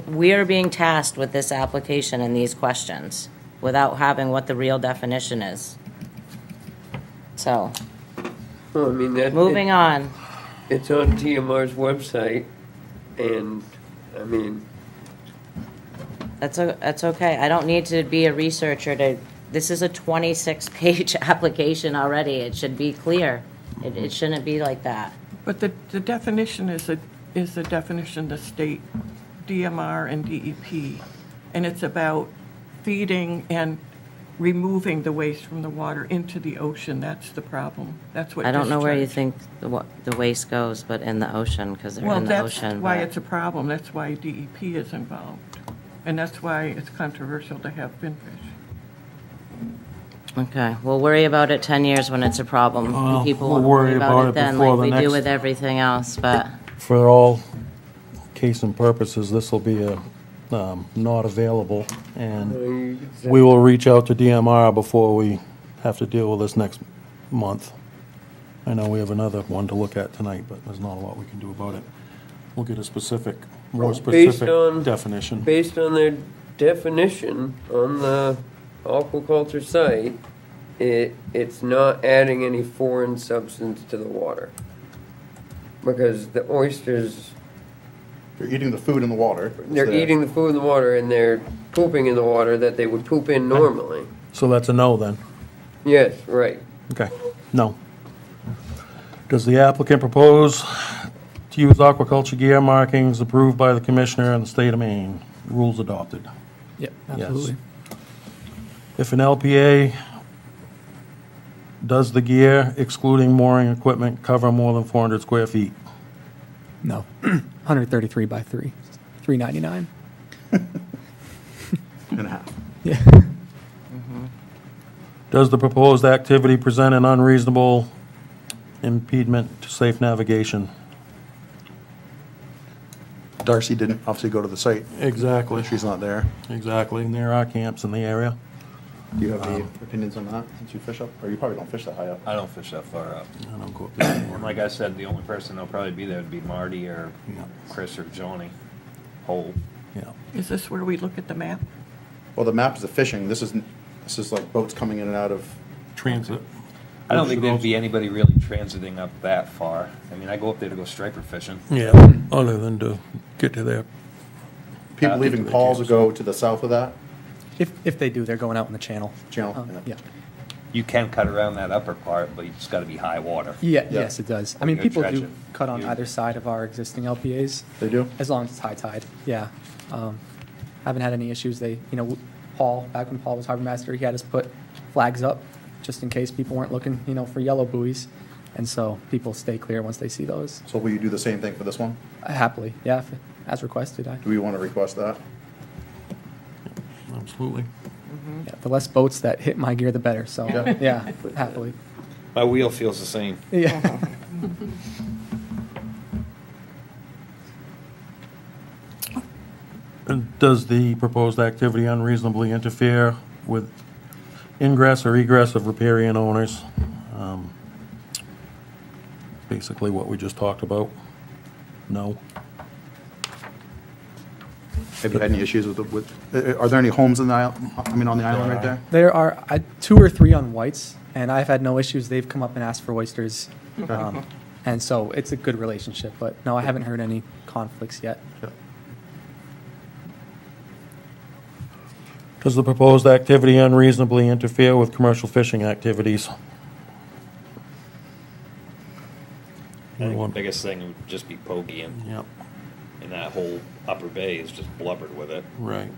we are being tasked with this application and these questions without having what the real definition is. So, Well, I mean, moving on. It's on TMR's website, and, I mean, That's okay. I don't need to be a researcher this is a 26-page application already. It should be clear. It shouldn't be like that. But the definition is the definition the state DMR and DEP, and it's about feeding and removing the waste from the water into the ocean. That's the problem. That's what I don't know where you discharge- think the waste goes, but in the ocean, because they're Well, in the that's ocean. why but- it's a problem. That's why DEP is involved. And that's why it's controversial to have finfish. Okay, we'll worry about it 10 years when it's a problem. Well, And people we'll will worry worry about about it it then, before like the we do next- with everything else, but for all case and purposes, this will be a, not available, and you could say- we will reach out to DMR before we have to deal with this next month. I know we have another one to look at tonight, but there's not a lot we can do about it. We'll get a more Based specific on- definition. based on their definition on the aquaculture site, it's not adding any foreign substance to the water. Because the oysters They're eating the food in the water. They're eating the food in the water and they're pooping in the water that they would poop in normally. So that's a no then? Yes, right. Okay, no. Does the applicant propose to use aquaculture gear markings approved by the commissioner in the state of Maine? Rules adopted. Yep, absolutely. If an LPA does the gear excluding mooring equipment cover more than 400 square feet? No. 133 by 3, 399. And a half. Yeah. Does the proposed activity present an unreasonable impediment to safe navigation? Darcy didn't obviously go to the site. Exactly. She's not there. Exactly, and there are camps in the area. Do you have any opinions on that since you fish up? Or you probably don't fish that high up. I don't fish that far up. I don't go up there anymore. And like I said, the only person that'll probably be there would be Marty or Yeah. Chris or Johnny. Hole. Yeah. Is this where we look at the map? Well, the map is the fishing. This is like boats coming in and out of. Transit. I don't think there'd be anybody really transiting up that far. I mean, I go up there to go striper fishing. Yeah, other than to get to their, People leaving Paul's will go to the south of that If they do, they're going out in the channel. channel. Yeah. You can cut around that upper part, but you just gotta be high water. Yeah, Yeah. yes, it does. I mean, Go people dredge do it. cut on You- either side of our existing LPAs, They do? as long as it's high tide. Yeah. Haven't had any issues. Paul, back when Paul was harbor master, he had us put flags up just in case people weren't looking, for yellow buoys. And so people stay clear once they see those. So will you do the same thing for this one? Happily, yeah, as requested. Do we want to request that? absolutely. Yeah, the less boats that hit my gear, the better. So, Yeah. yeah, happily. My wheel feels the same. Yeah. And does the proposed activity unreasonably interfere with ingress or egress of riparian owners? Basically what we just talked about. No. Have you had any issues are there any homes in the island, on the island right there? There are 2 or 3 on whites, and I've had no issues. They've come up and asked for oysters. And so it's a good relationship. But no, I haven't heard any conflicts yet. Does the proposed activity unreasonably interfere with commercial fishing activities? I think the biggest thing would just be pogie, Yep, and that whole upper bay is just blubbered with it. right.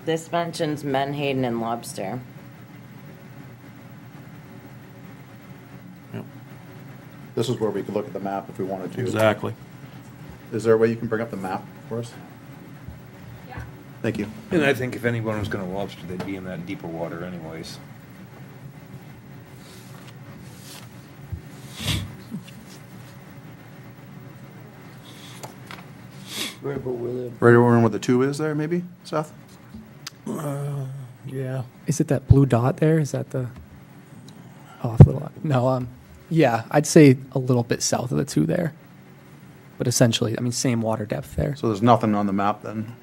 This mentions menhaden and lobster. Yep, This is where we could look at the map if we wanted to. exactly. Is there a way you can bring up the map for us? Yeah. Thank you. And I think if anyone was gonna lobster, they'd be in that deeper water anyways. Right where the 2 is there, maybe, Seth? Yeah. Is it that blue dot there? Is that the off little? No, yeah, I'd say a little bit south of the 2 there. But essentially, I mean, same water depth there. So there's nothing on the map then?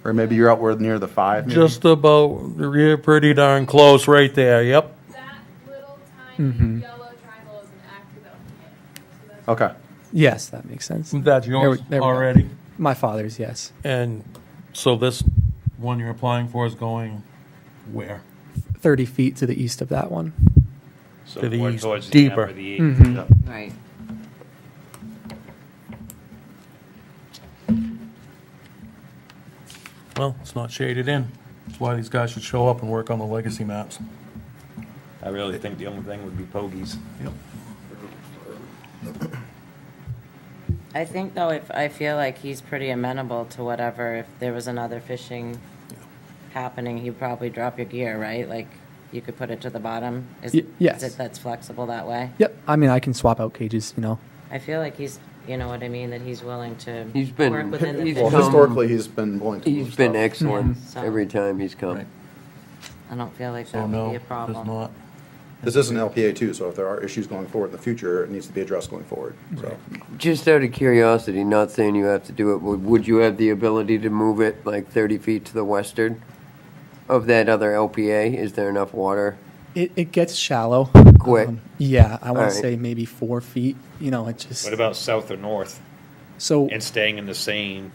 Or maybe you're out where near the 5? maybe? Just about, you're pretty darn close right there, yep. That little tiny yellow triangle is an active LPA. So that's Okay. Yes, that makes sense. That's yours there we go. already? My father's, yes. And so this one you're applying for is going where? 30 feet to the east of that one. So To the more east, towards the deeper. end where the Yeah. Right. Well, it's not shaded in. That's why these guys should show up and work on the legacy maps. I really think the only thing would be pogies. Yep. I think though, if I feel like he's pretty amenable to whatever, if there was another fishing happening, he'd probably drop your gear, right? Like, you could put it to the bottom? yes. Is it that's flexible that way? Yep. I mean, I can swap out cages, I feel like he's, you know what I mean, that he's willing to He's been- work within the he's Well, fishing. historically, he's been willing to move He's been stuff. excellent So- every time he's come. Right. I don't feel like So that would no, be a does problem. not. This is an LPA too, so if there are issues going forward in the future, it needs to be addressed going forward, so. Just out of curiosity, not saying you have to do it, would you have the ability to move it like 30 feet to the western of that other LPA? Is there enough water? It gets shallow quick. Yeah, I want Alright. to say maybe 4 feet. You know, it just. What about south or north? So And staying in the same,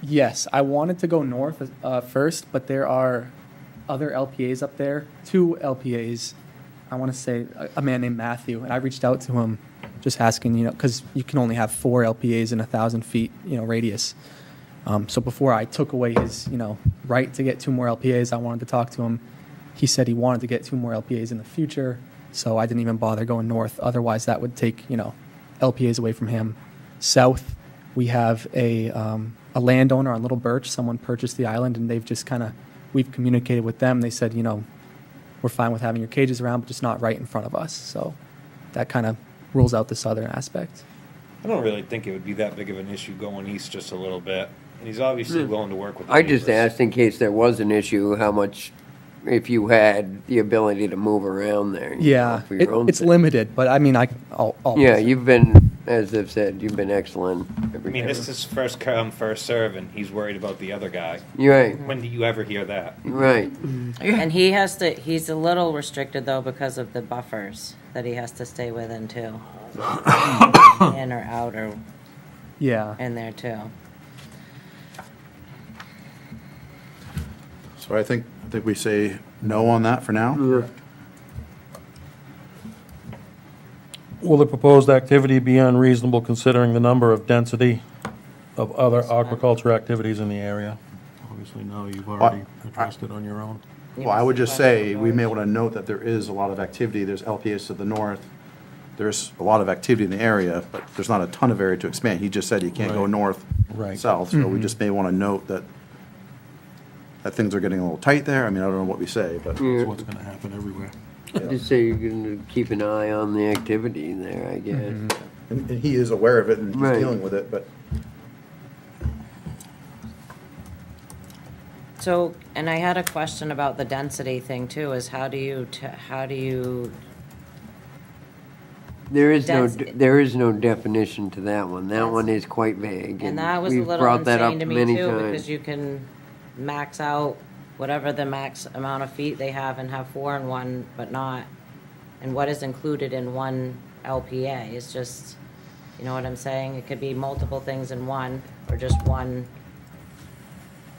yes, I wanted to go north first, but there are other LPAs up there. 2 LPAs. I want to say a man named Matthew, and I reached out to him, just asking, you know, because you can only have 4 LPAs in 1,000 feet, you know, radius. So before I took away his, you know, right to get 2 more LPAs, I wanted to talk to him. He said he wanted to get 2 more LPAs in the future, so I didn't even bother going north. Otherwise, that would take, you know, LPAs away from him. South, we have a landowner on Little Birch. Someone purchased the island, and they've just kind of, we've communicated with them. They said, you know, we're fine with having your cages around, but just not right in front of us. So that kind of rules out the southern aspect. I don't really think it would be that big of an issue going east just a little bit. And he's obviously willing to work with the I just neighbors. asked in case there was an issue, how much, if you had the ability to move around there. you know, Yeah, for your own it's thing. limited, but I mean, I'll Yeah, you've been, as I've said, you've been excellent. I mean, this is first come, first serve, and he's worried about the other guy. You're right, When do you ever hear that? right. And he's a little restricted though because of the buffers that he has to stay within too. In or out or Yeah. in there too. So I think we say no on that for now. Will the proposed activity be unreasonable considering the number of density of other aquaculture activities in the area? Obviously, no, you've already addressed it on your own. Well, I would just say, we may want to note that there is a lot of activity. There's LPAs to the north. There's a lot of activity in the area, but there's not a ton of area to expand. He just said you can't go Right. north, Right. south, so we just may want to note that things are getting a little tight there. I mean, I don't know what we say, but That's what's gonna happen everywhere. Just say you're gonna keep an eye on the activity there, I guess. and he is aware of it and he's Right. dealing with it, but So, and I had a question about the density thing too, is how do you There is no, Density. there is no definition to that one. That That's- one is quite vague. and that was a we've little brought that insane up to me many too, times. because you can max out whatever the max amount of feet they have and have 4 in one, but not, and what is included in one LPA is just, you know what I'm saying? It could be multiple things in one, or just one,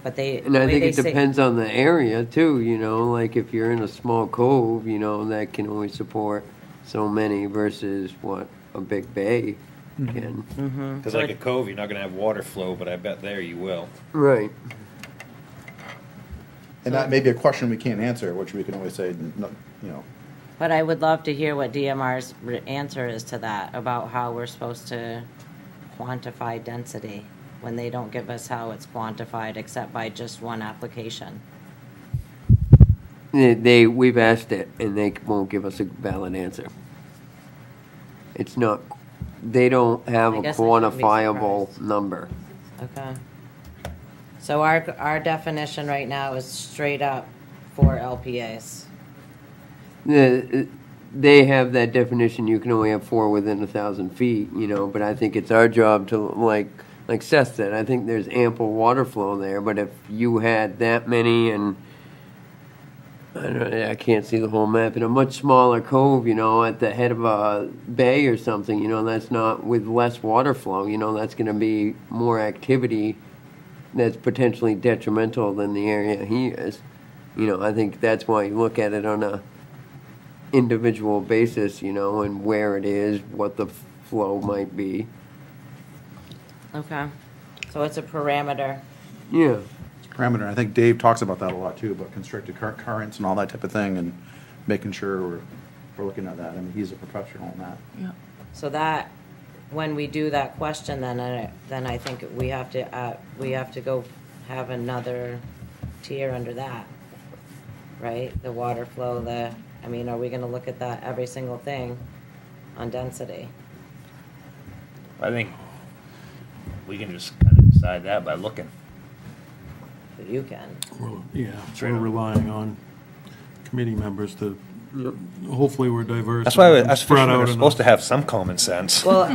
but they. And the I way think they it say- depends on the area too, you know, like if you're in a small cove, you know, that can only support so many versus what a big bay can. Because like a cove, you're not going to have water flow, but I bet there you will. Right. and that may be a question we can't answer, which we can always say, no, you know. But I would love to hear what DMR's answer is to that, about how we're supposed to quantify density when they don't give us how it's quantified except by just one application. We've asked it and they won't give us a valid answer. It's not, they don't have I a guess I shouldn't be quantifiable surprised. number. Okay. So our definition right now is straight up for LPAs. They have that definition, you can only have 4 within 1,000 feet, you know, but I think it's our job to, like Seth said, I think there's ample water flow there, but if you had that many and, I can't see the whole map, in a much smaller cove, you know, at the head of a bay or something, you know, that's not, with less water flow, you know, that's gonna be more activity that's potentially detrimental than the area he is. You know, I think that's why you look at it on a individual basis, you know, and where it is, what the flow might be. Okay. So it's a parameter. Yeah. Parameter, I think Dave talks about that a lot too, about constricted currents and all that type of thing, and making sure we're looking at that. I mean, he's a professional in that. Yeah. So that, when we do that question, then I think we have to go have another tier under that, right? The water flow, I mean, are we gonna look at that every single thing on density? I think we can just kind of decide that by looking. But you can. Yeah, we're relying on committee members to, hopefully we're diverse. That's why and us spread fishermen out are enough supposed to have some common sense. Well,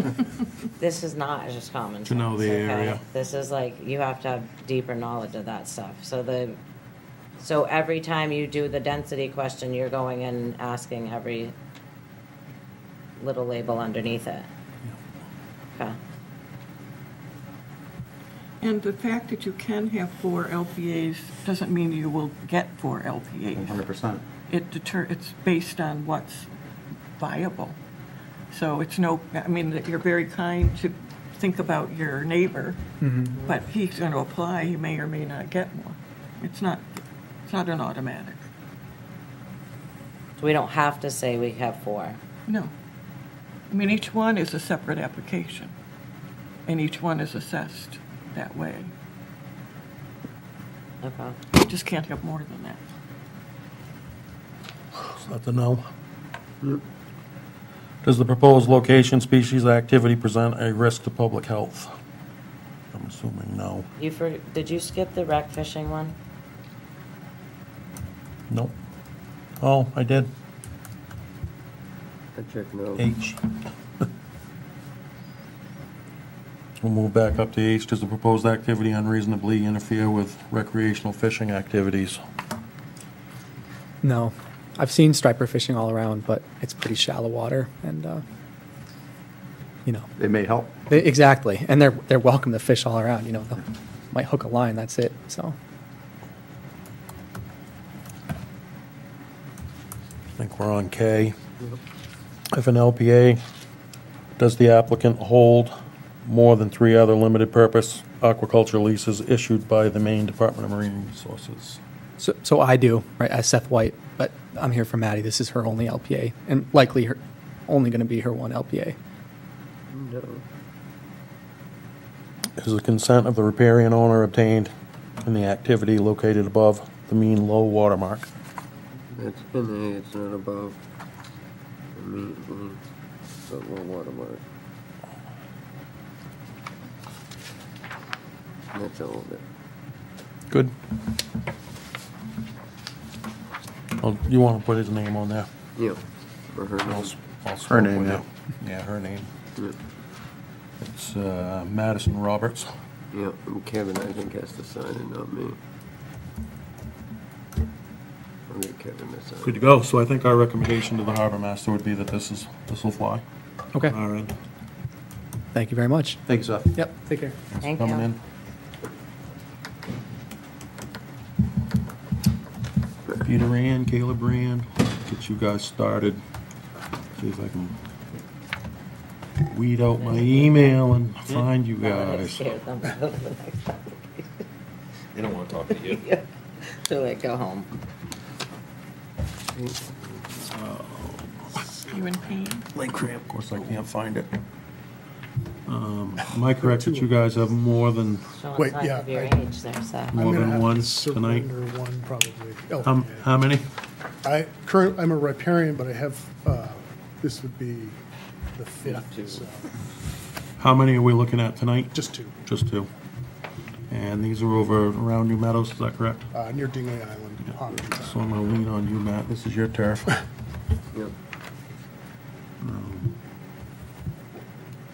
this is not just common sense. To know the okay? area. This is like, you have to have deeper knowledge of that stuff. So every time you do the density question, you're going and asking every little label underneath it. Okay. And the fact that you can have 4 LPAs doesn't mean you will get 4 LPAs. 100%. It's based on what's viable. So it's no, I mean, that you're very kind to think about your neighbor, but he's going to apply, he may or may not get more. It's not an automatic. So we don't have to say we have 4. No. I mean, each one is a separate application, and each one is assessed that way. Okay. You just can't have more than that. Is that the no? Does the proposed location, species, activity present a risk to public health? I'm assuming no. Did you skip the wreck fishing one? Nope. Oh, I did. I checked no. H. We'll move back up to H. Does the proposed activity unreasonably interfere with recreational fishing activities? No. I've seen striper fishing all around, but it's pretty shallow water, and you know. It may help. Exactly, and they're welcome to fish all around. You know, they might hook a line. That's it. So. I think we're on K. If an LPA, does the applicant hold more than 3 other limited purpose aquaculture leases issued by the Maine Department of Marine Resources? So I do, right, as Seth White, but I'm here for Maddie. This is her only LPA, and likely only going to be her one LPA. No. Is the consent of the riparian owner obtained in the activity located above the mean low water mark? That's in A, it's not above. Immediately, but low water mark. That's all of it. Good. Oh, you want to put his name on there? Yep. Or her I'll name. s- I'll Her swap name, with yeah. you. Yeah, her name. Yep. It's Madison Roberts. Yep. And Kevin, I think, has to sign it, not me. I'll get Kevin to sign Good to it. go. So I think our recommendation to the harbor master would be that this will fly. Okay. All right. Thank you very much. Thank you, Seth. Yep. Take care. Thank Coming you. in. Peter Ann, Caleb Rand, get you guys started. See if I can weed out my email and find you guys. Scared them to go to the next application. They don't want to talk to you. So like, go home. You in pain? Lake cramp, of course I can't find it. Am I correct that you guys have more than Showing Wait, signs yeah, of your I- age there, Seth. More I'm gonna than have one to tonight? surrender one probably. how many? I'm a riparian, but I have, this would be the 5th, so How many are we looking at tonight? just 2, Just 2. And these are over around New Meadows, is that correct? near Dingley Island. Honolulu. So I'm gonna lean on you, Matt. This is your turf. Yep.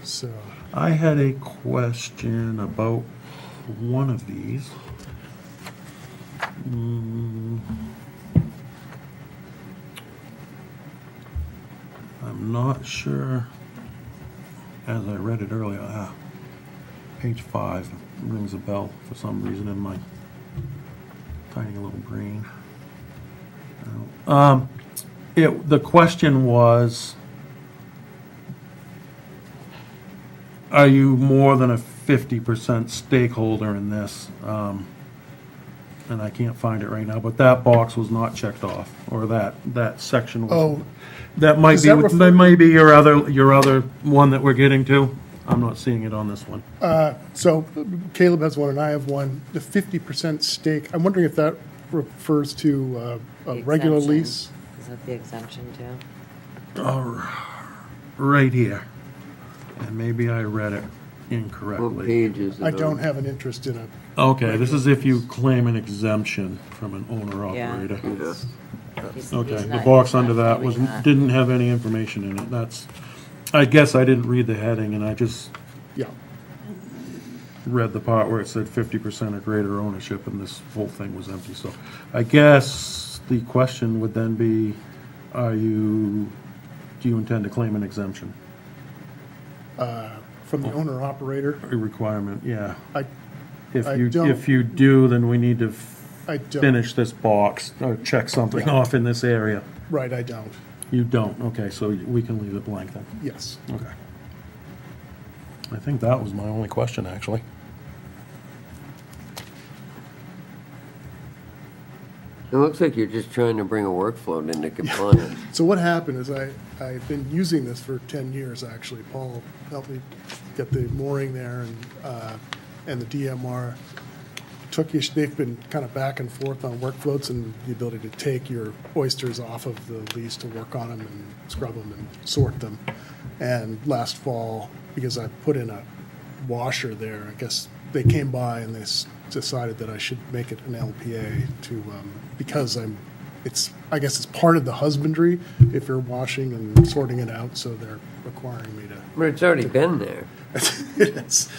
So, I had a question about one of these. I'm not sure, as I read it earlier, page 5 rings a bell for some reason in my tiny little brain. The question was, are you more than a 50% stakeholder in this? And I can't find it right now, but that box was not checked off, or that section was. Oh, That might does be, that refer- that might be your other one that we're getting to. I'm not seeing it on this one. so Caleb has one and I have one. The 50% stake, I'm wondering if that refers to a The regular exemption. lease? Is that the exemption too? Right here. And maybe I read it What incorrectly. page is it I don't on? have an interest in a, Okay, this is if you claim an exemption from an owner-operator. Yeah. Okay, the box under that didn't have any information in it. I guess I didn't read the heading, and I just yeah. read the part where it said 50% or greater ownership, and this whole thing was empty. So I guess the question would then be, are you do you intend to claim an exemption? From the owner-operator, A requirement, yeah. I If I you, don't. if you do, then we need to I don't. finish this box or check something Yeah. off in this area. Right, I don't. You don't, okay, so we can leave it blank then. Yes. Okay. I think that was my only question, actually. It looks like you're just trying to bring a workflow into compliance. So what happened is I've been using this for 10 years, actually. Paul helped me get the mooring there and the DMR. They've been kind of back and forth on work floats and the ability to take your oysters off of the lease to work on them and scrub them and sort them. And last fall, because I put in a washer there, I guess they came by and they decided that I should make it an LPA to, because I guess it's part of the husbandry if you're washing and sorting it out, so they're requiring me to. But it's already been there. It is.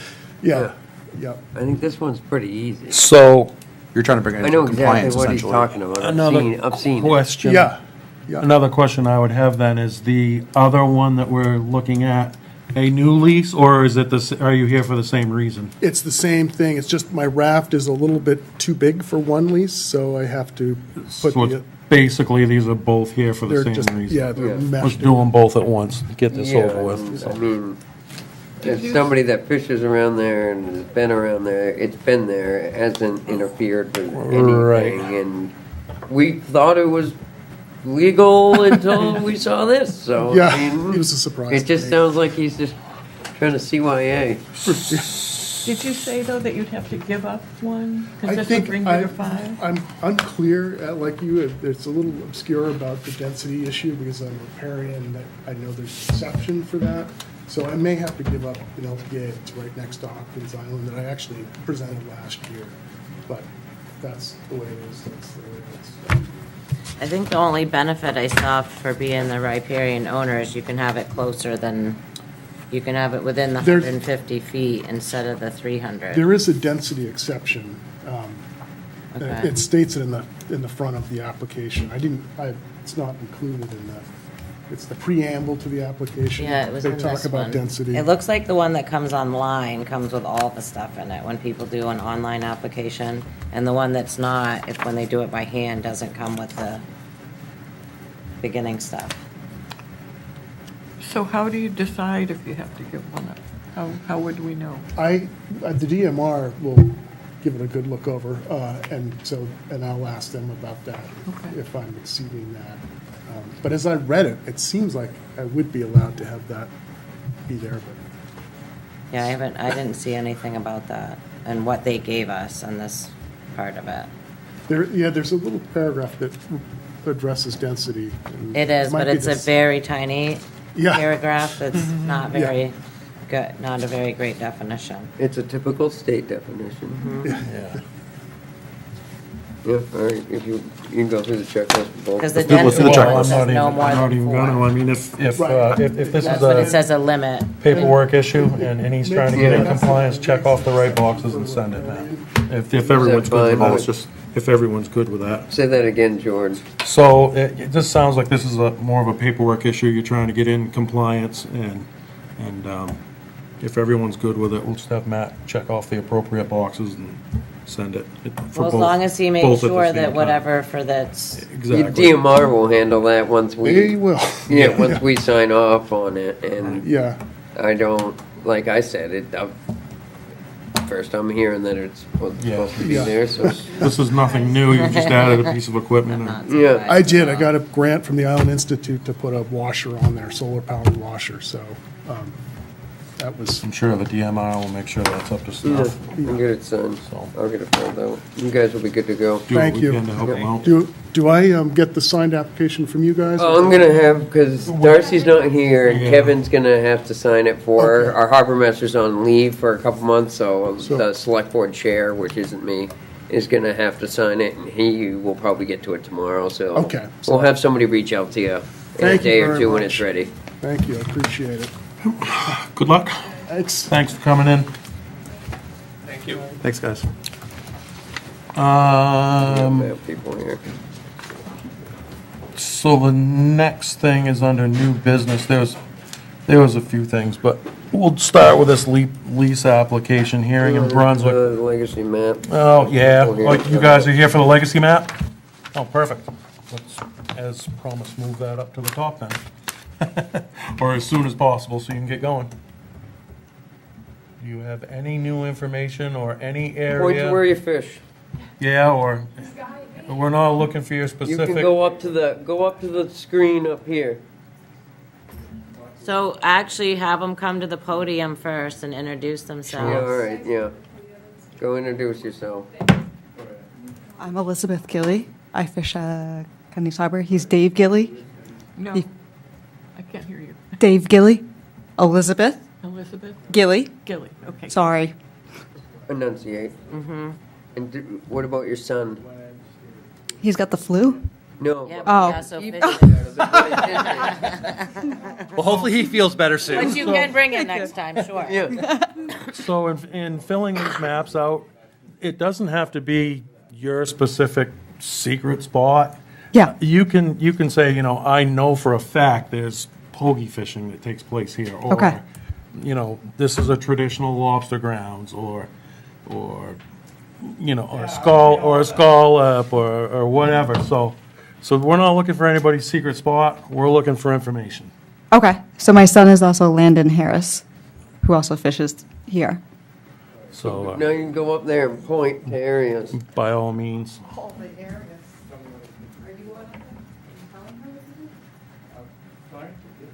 Yeah, yeah. I think this one's pretty easy. So, You're trying to bring it I know into exactly compliance, what he's essentially. talking about. I've seen it. question. Yeah, yeah. Another question I would have then is the other one that we're looking at a new lease, or is it are you here for the same reason? It's the same thing. It's just my raft is a little bit too big for one lease, so I have to put So it's basically, these are both here for the they're same just, reason. yeah, they're Yeah. Let's meshed. do them both at once, get this Yeah, over with. I mean, as somebody that fishes around there and has been around there, it's been there, it hasn't interfered with Right. anything. And we thought it was legal until we saw this, so. Yeah, I mean, it was a surprise It to just me. sounds like he's just trying to CYA. Did you say, though, that you'd have to give up one? I Because this would think bring you to 5? I'm unclear, like you, it's a little obscure about the density issue because I'm a riparian, that I know there's an exception for that. So I may have to give up an LPA that's right next to Hopkins Island that I actually presented last year. But that's the way it is, that's the way it is. I think the only benefit I saw for being the riparian owner is you can have it closer than, you can have it within the There's- 150 feet instead of the 300. There is a density exception. Okay. It states it in the front of the application. It's not included in it's the preamble to the application. Yeah, it was in They talk this about one. density. It looks like the one that comes online comes with all the stuff in it when people do an online application. And the one that's not, when they do it by hand, doesn't come with the beginning stuff. So how do you decide if you have to give one up? How would we know? The DMR will give it a good look over, and I'll ask them about that, Okay. if I'm exceeding that. But as I read it, it seems like I would be allowed to have that be there, but Yeah, I didn't see anything about that and what they gave us on this part of it. there's a little paragraph that addresses density. and It is, might but be it's a this- very tiny Yeah. paragraph that's not Yeah. very good, not a very great definition. It's a typical state definition. Yeah. Yeah, all right, if you can go through the checklist. for both. Because the Let's do the density checklist. one says no more I'm not than even gonna, 4. I mean, if this That's what it is says, a limit. a paperwork issue and he's trying to get in compliance, check off the right boxes and send it, man. If everyone's good with fine? that, if everyone's good with that. Say that again, George. So it just sounds like this is more of a paperwork issue. You're trying to get in compliance and if everyone's good with it, we'll just have Matt check off the appropriate boxes and send it. Well, as long as he makes both at the sure same that time. whatever for that's, Your Exactly. DMR will handle that once They we, will. once we sign off on it, and Yeah, I don't, like I said, first I'm hearing that it's supposed to be Yeah. there, so. This is nothing new. You just added a piece of equipment. not and- Yeah. I did. I got a grant from the Island Institute to put a washer on there, solar-powered washer, so that was, I'm sure the DMR will make sure that's up to Yeah, snuff. I'll get it signed. So- I'll get it filled out. You guys will be good to go. Do what Thank we you. can to help them out. do I get the signed application from you guys? I'm gonna have, because Darcy's not here, and Yeah. Kevin's gonna have to sign it for her. Okay. Our harbor master's on leave for a couple months, so So- the select board chair, which isn't me, is gonna have to sign it, and he will probably get to it tomorrow, so. Okay. We'll have somebody reach out to you in a Thank you day or very two when much. it's ready. Thank you, I appreciate it. Good luck. Thanks for coming in. Thanks, guys. I have people here. So the next thing is under new business. There was a few things, but we'll start with this lease application hearing in Brunswick. The legacy map. Oh, yeah. We'll hear Oh, it. you guys are here for the legacy map? Oh, perfect. Let's, as promised, move that up to the top then. Or as soon as possible so you can get going. Do you have any new information or any Point to where area? you fish. Yeah, or we're not looking for your You specific. can go up to the screen up here. So actually have them come to the podium first and introduce Yeah, themselves. all right, yeah. Go introduce yourself. I'm Elizabeth Gilly. I fish Cundy's Harbor. He's Dave Gilly. No, He- I can't hear you. Dave Gilly. Elizabeth Elizabeth Gilly. Gilly, okay. Sorry. Enunciate. Mm-hmm. And what about your son? He's got the flu. No. Yep, Oh. yeah, so He- fish- Well, hopefully he feels better soon. But you can bring it next time, sure. Yeah. So in filling these maps out, it doesn't have to be your specific secret spot. Yeah. You can say, I know for a fact there's pogie fishing that takes place here. Okay. Or, this is a traditional lobster grounds, or or a scallop, or whatever. So we're not looking for anybody's secret spot. We're looking for information. Okay. So my son is also Landon Harris, who also fishes here. So Now you can go up there and point to areas. by all means.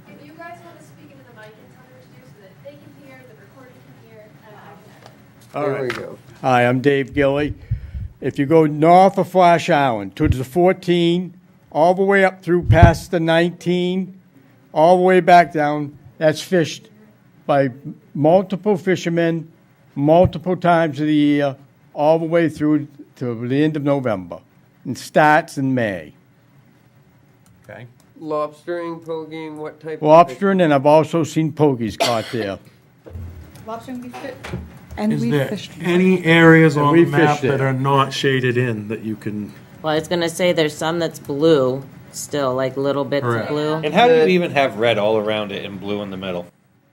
If you guys want to speak into the mic and tell me what to do so that they can hear, the recording can hear, and I can edit. There we go. Hi, I'm Dave Gilly. If you go north of Flash Island to the 14, all the way up through past the 19, all the way back down, that's fished by multiple fishermen, multiple times of the year, all the way through to the end of November. And starts in May. Okay. Lobstering, poging, what type of Lobstering, and I've also seen pogies caught there. Lobster and we fish. And Is we there fished. any areas And on we the map fished it. that are not shaded in that you can? Well, I was gonna say, there's some that's blue, still, like little bits of Correct. blue. And how do you even have red all around it and blue in the middle?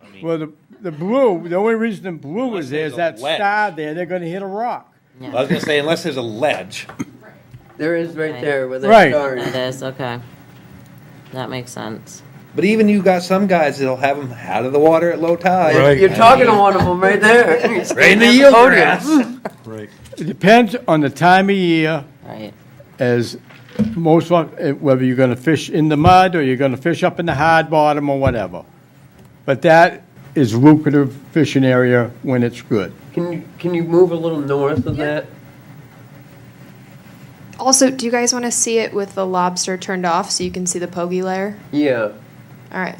I mean, Well, the blue, the only reason the blue is there is that there's a ledge. star there, they're gonna hit a rock. I was gonna say unless there's a ledge. There is right Right. there where that Right. star It is. is, okay. That makes sense. But even you got some guys that'll have them out of the water at low tide. Right. You're talking to one of them right there. Right in the yield grass. Right. It depends on the time of year, Right. as most, whether you're gonna fish in the mud, or you're gonna fish up in the hard bottom, or whatever. But that is lucrative fishing area when it's good. Can you move a little north of that? Also, do you guys want to see it with the lobster turned off so you can see the pogie layer? Yeah. All right.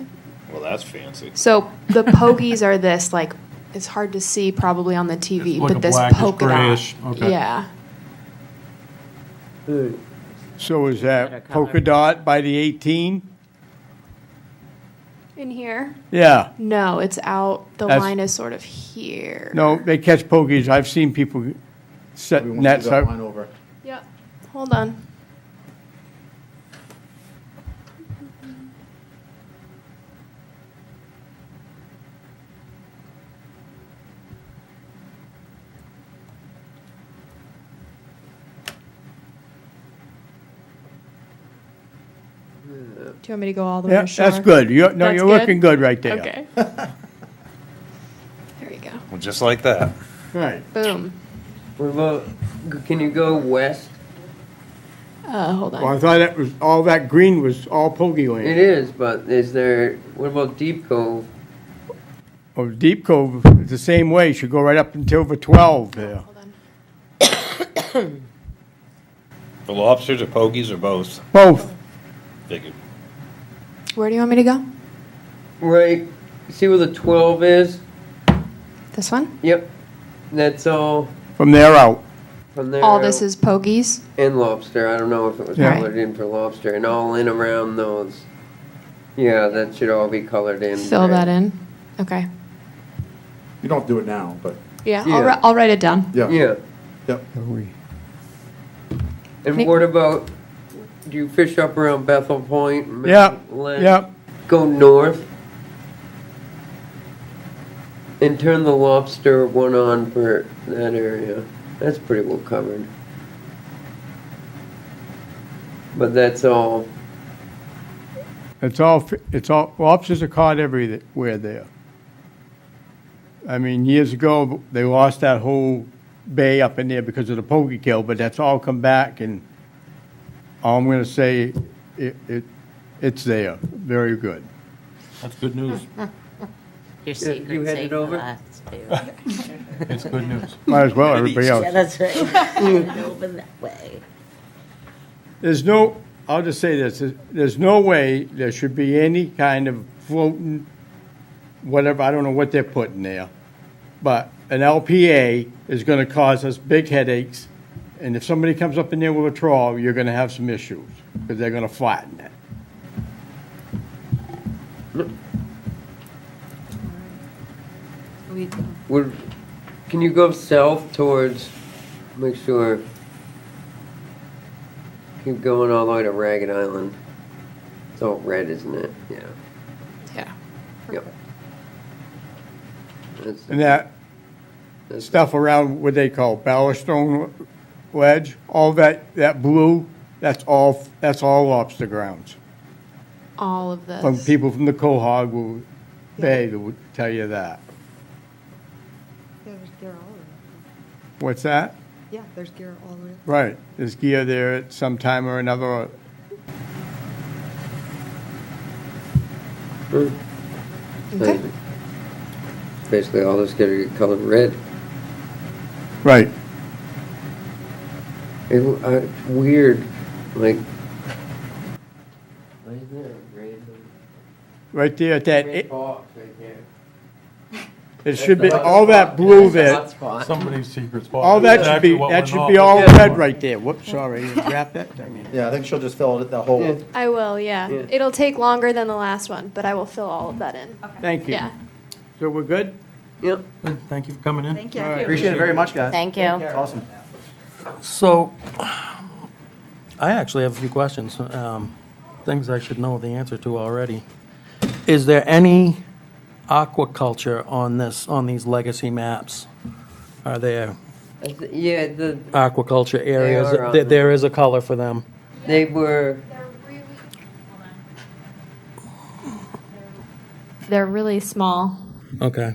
Well, that's fancy. So the pogies are this, like, it's hard to see probably on the TV, It's like but a this blackish, polka dot. grayish, okay. Yeah. So is Better that color. polka dot by the 18? In here? Yeah. No, it's out. The That's- line is sort of here. No, they catch pogies. I've seen people set We want to nets see that up. line over. Yep. Hold on. Do you want me to go all the way Yeah, to shore? that's good. You're That's looking good right there. Okay. There you go. Well, just like that. Right. Boom. What about, can you go west? Hold on. Well, I thought that was, all that green was all pogie It land. is, but is there, what about Deep Cove? Or Deep Cove, it's the same way. Should go right up until the 12 there. Hold on. For lobsters or pogies or both? Both. Figured. Where do you want me to go? Right, see where the 12 is? This one? Yep. That's all From there out. from there. All this out. is pogies? And lobster, I don't know if it was Yeah. colored in for lobster, and all in around those. Yeah, that should all be colored in. Fill that in? Okay. You don't do it now, but, Yeah, Yeah. I'll write it down. yeah. Yeah, Yep. and what about do you fish up around Bethel Point? Yep, Let- yep. Go north. And turn the lobster one on for that area. That's pretty well covered. But that's all. It's all, lobsters are caught everywhere there. I mean, years ago, they lost that whole bay up in there because of the pokey kill, but that's all come back, and all I'm gonna say, it's there, very good. That's good news. Your secret you headed safe over? class, too. It's good news. Might as well, everybody Yeah, else. that's right. Over that way. There's no, I'll just say this, there's no way there should be any kind of floating, whatever, I don't know what they're putting there, but an LPA is gonna cause us big headaches, and if somebody comes up in there with a trawl, you're gonna have some issues, because they're gonna flatten it. Can you go south towards, make sure, keep going all the way to Ragged Island. It's all red, isn't it? Yeah. Yeah. Yep. That's, And that stuff around what they call Ballastone Ledge, all that blue, that's all lobster grounds. All of this. From people from the Cohog Bay that would tell you that. Yeah, there's gear all over. What's that? Yeah, there's gear all over. Right, there's gear there at some time or another. Okay. basically all this gotta get colored red. Right. Weird, like. Why is there a random Right there at that, red box right there? it should be, all that blue there, Somebody's secret spot. all that should Exactly be, what that we're should not be all looking for. red right there. Whoops, sorry, wrap that thing in. Yeah, I think she'll just fill it, the whole, Yeah. I will, yeah. Yeah. It'll take longer than the last one, but I will fill all of that in. Thank you. Yeah. So we're good? Yep. Good. Thank you for coming in. Thank you. All right. appreciate it very much, guys. Thank you. It's awesome. So, I actually have a few questions, things I should know the answer to already. Is there any aquaculture on these legacy maps? Are there Yeah, the, aquaculture areas? are on There- them. There is a color for them. they were, They're really small. Okay.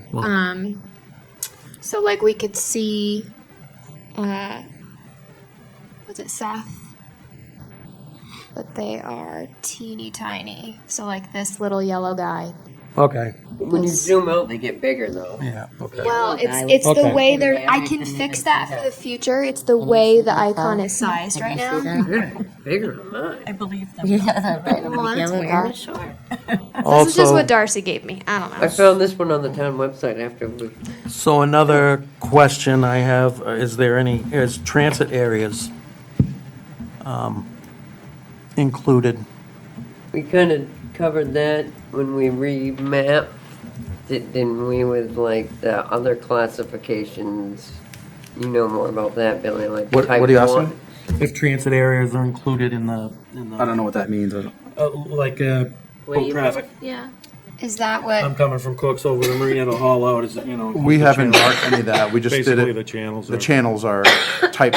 So like we could see, was it Seth? But they are teeny tiny. So like this little yellow guy. Okay. when you zoom out, they get bigger though. Yeah, okay. Well, guy it's with- the Okay. way they're. I can fix that for the future. It's the way the icon is sized right now. Bigger than mine. I believe them. Yeah, right. Well, that's Yellow weird. guy, sure. This is just what Darcy gave me. I don't know. I found this one on the town website after we. So another question I have, is transit areas included? We kind of covered that when we remapped, didn't we, with like the other classifications? You know more about that, Billy, like What type are you 1. asking? If transit areas are included in the. I don't know what that means. Like, boat traffic. Yeah. Is that what? I'm coming from Cooks over the Marina to haul out, is it, you know? We the haven't channels- marked any of that. We just did Basically, it. the channels The are. channels are type,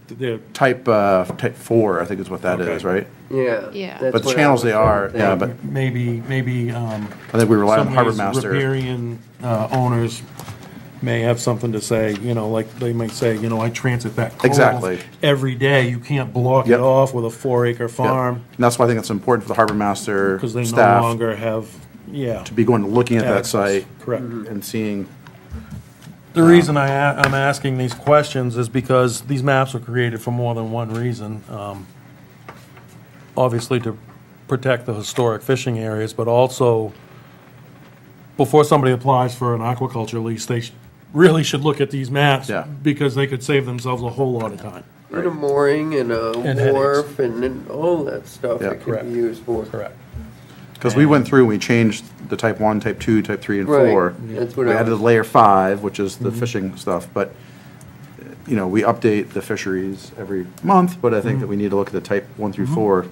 They're- type 4, I think is what that Okay. is, right? Yeah. Yeah. that's But the what I channels was they are, trying to yeah, think. but Maybe, I think we rely on some Harbor of these Master. riparian owners may have something to say, you know, like they might say, you know, I transit that cove Exactly. every day. You can't block Yep. it off with a 4-acre Yeah. farm And that's why I think it's important for the Harbor Master because they no staff longer have, yeah. to be going and looking at that access. site Correct. and seeing. The reason I'm asking these questions is because these maps were created for more than one reason. Obviously to protect the historic fishing areas, but also before somebody applies for an aquaculture lease, they really should look at these maps Yeah. because they could save themselves a whole lot of time. And a mooring and a And wharf and all that stuff Yeah, it can correct. be used for. Correct. Because we went through and we changed the type 1, type 2, type 3, and Right. 4. That's what We I added was- layer 5, which is the fishing stuff, but you know, we update the fisheries every month, but I think that we need to look at the type 1 through 4.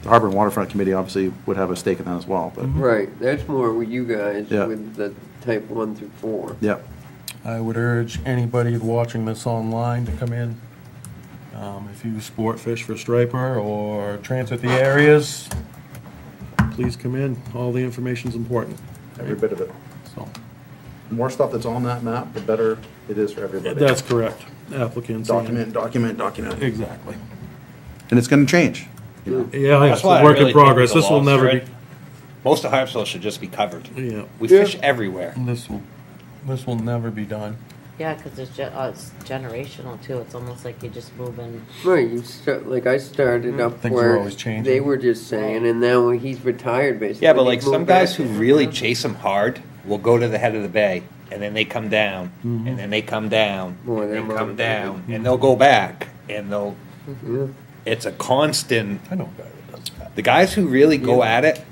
The Harbor and Waterfront Committee obviously would have a stake in that as well, but, Right, that's more with you guys, Yeah. with the type 1 through 4. yeah. I would urge anybody watching this online to come in. If you sport fish for striper or transit the areas, please come in. All the information's important. Every bit of it. So, The more stuff that's on that map, the better it is for everybody. that's correct. Applicants. and- Document. Exactly. And it's gonna change. Yeah, That's it's why a I work in really think progress. the This will laws never are be, right. Most of Harpswell should just be covered. yeah, We fish everywhere. this will never be done. Yeah, because it's generational too. It's almost like you're just moving. Right, you start, like I started up Things are where always changing. they were just saying, and now he's retired basically. Yeah, but like He's moved some guys back who to- really chase them hard will go to the head of the bay, and then they come down, and then they come down, Boy, and they're they come motivated. down, and they'll go back, and they'll. Yeah. It's a constant. I know a guy that does that. The guys who really go at it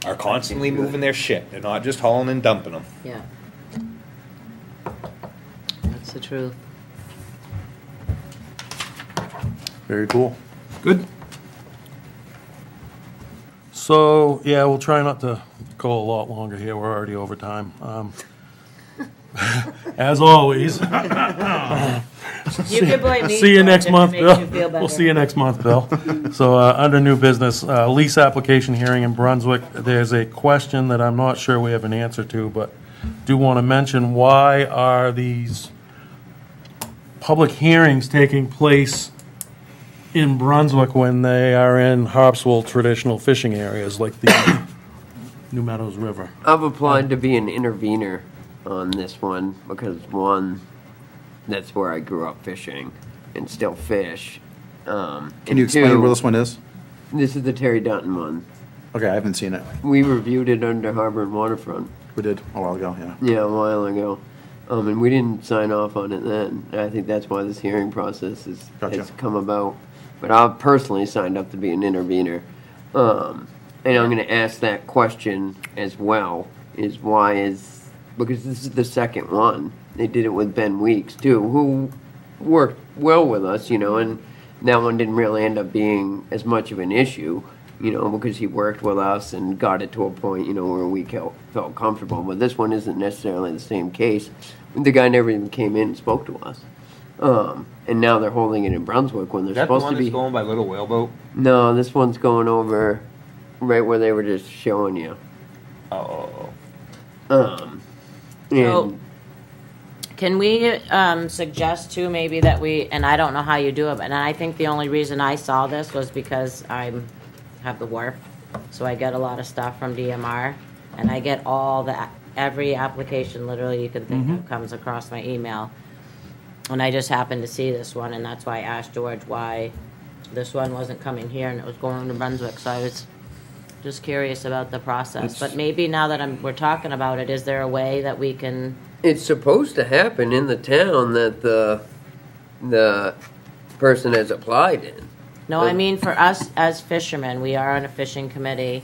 are constantly moving their shit. They're not just hauling and dumping them. Yeah. That's the truth. Very cool. Good. So, yeah, we'll try not to go a lot longer here. We're already over time. As always. You can blame me. See you George, next if it month, makes Bill. you feel We'll better. see you next month, Bill. So, under new business, lease application hearing in Brunswick, there's a question that I'm not sure we have an answer to, but do want to mention, why are these public hearings taking place in Brunswick when they are in Harpswell traditional fishing areas like the New Meadows River? I've applied to be an intervener on this one because one, that's where I grew up fishing and still fish. Can you explain where this one is? This is the Terry Dutton one. Okay, I haven't seen it. We reviewed it under Harbor and Waterfront. We did a while ago, yeah. Yeah, a while ago. And we didn't sign off on it then. And I think that's why this hearing process has come about. But I've personally signed up to be an intervener. And I'm going to ask that question as well, because this is the second one. They did it with Ben Weeks, too, who worked well with us, and that one didn't really end up being as much of an issue, because he worked with us and got it to a point, where we felt comfortable. But this one isn't necessarily the same case. The guy never even came in and spoke to us. And now they're holding it in Brunswick when they're Is that the supposed one to be. that's going by Little Whaleboat? No, this one's going over right where they were just showing you. Oh. So, And can we suggest too, maybe that we, and I don't know how you do it, and I think the only reason I saw this was because I have the wharf, so I get a lot of stuff from DMR, and I get every application literally you can think of comes across my email. And I just happened to see this one, and that's why I asked George why this one wasn't coming here and it was going to Brunswick, so I was just curious about the process. But maybe now that we're talking about it, is there a way that we can? it's supposed to happen in the town that the person has applied in. No, I mean for us as fishermen, we are on a fishing committee,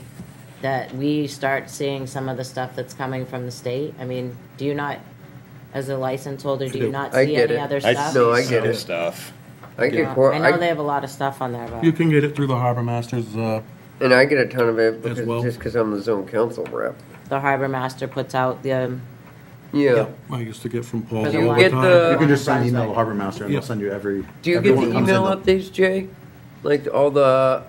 that we start seeing some of the stuff that's coming from the state. I mean, do you not, as a license holder, do you not I see get any it. other I stuff? No, I see get some it. stuff. I get I know they have a lot of stuff on there, You but can get it through the Harbor Masters, and I get a ton of it because, well. just because I'm the zone council rep. the harbor master puts out the, Yeah. I used to get from Paul Do all you the get time. the- You can just send an email to Harbor Master and they'll Yeah. send you every. Do you get everyone the comes email in. updates, Jay? Like all the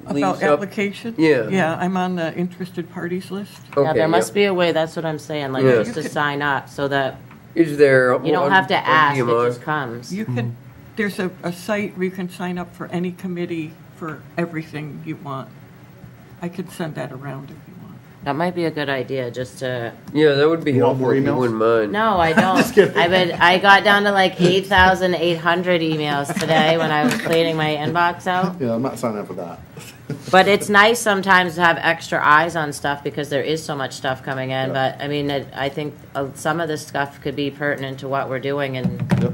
About leaves up? application? Yeah. Yeah, I'm on the interested parties list. yeah, Okay, there must yep. be a way, that's what I'm saying, like, Yeah. just to sign up, so that Is there? you don't one have to on ask, it DMR? just comes. You can, there's a site where you can sign up for any committee for everything you want. I could send that around if you want. That might be a good idea, just to, Yeah, that would be You want helpful more if you emails? wouldn't mind. no, I don't. I got down to like 8,800 emails today when I was cleaning my inbox out. Yeah, I'm not signing up for that. But it's nice sometimes to have extra eyes on stuff because there is so much stuff coming in. But I mean, I think some of this stuff could be pertinent to what we're doing, and Yep.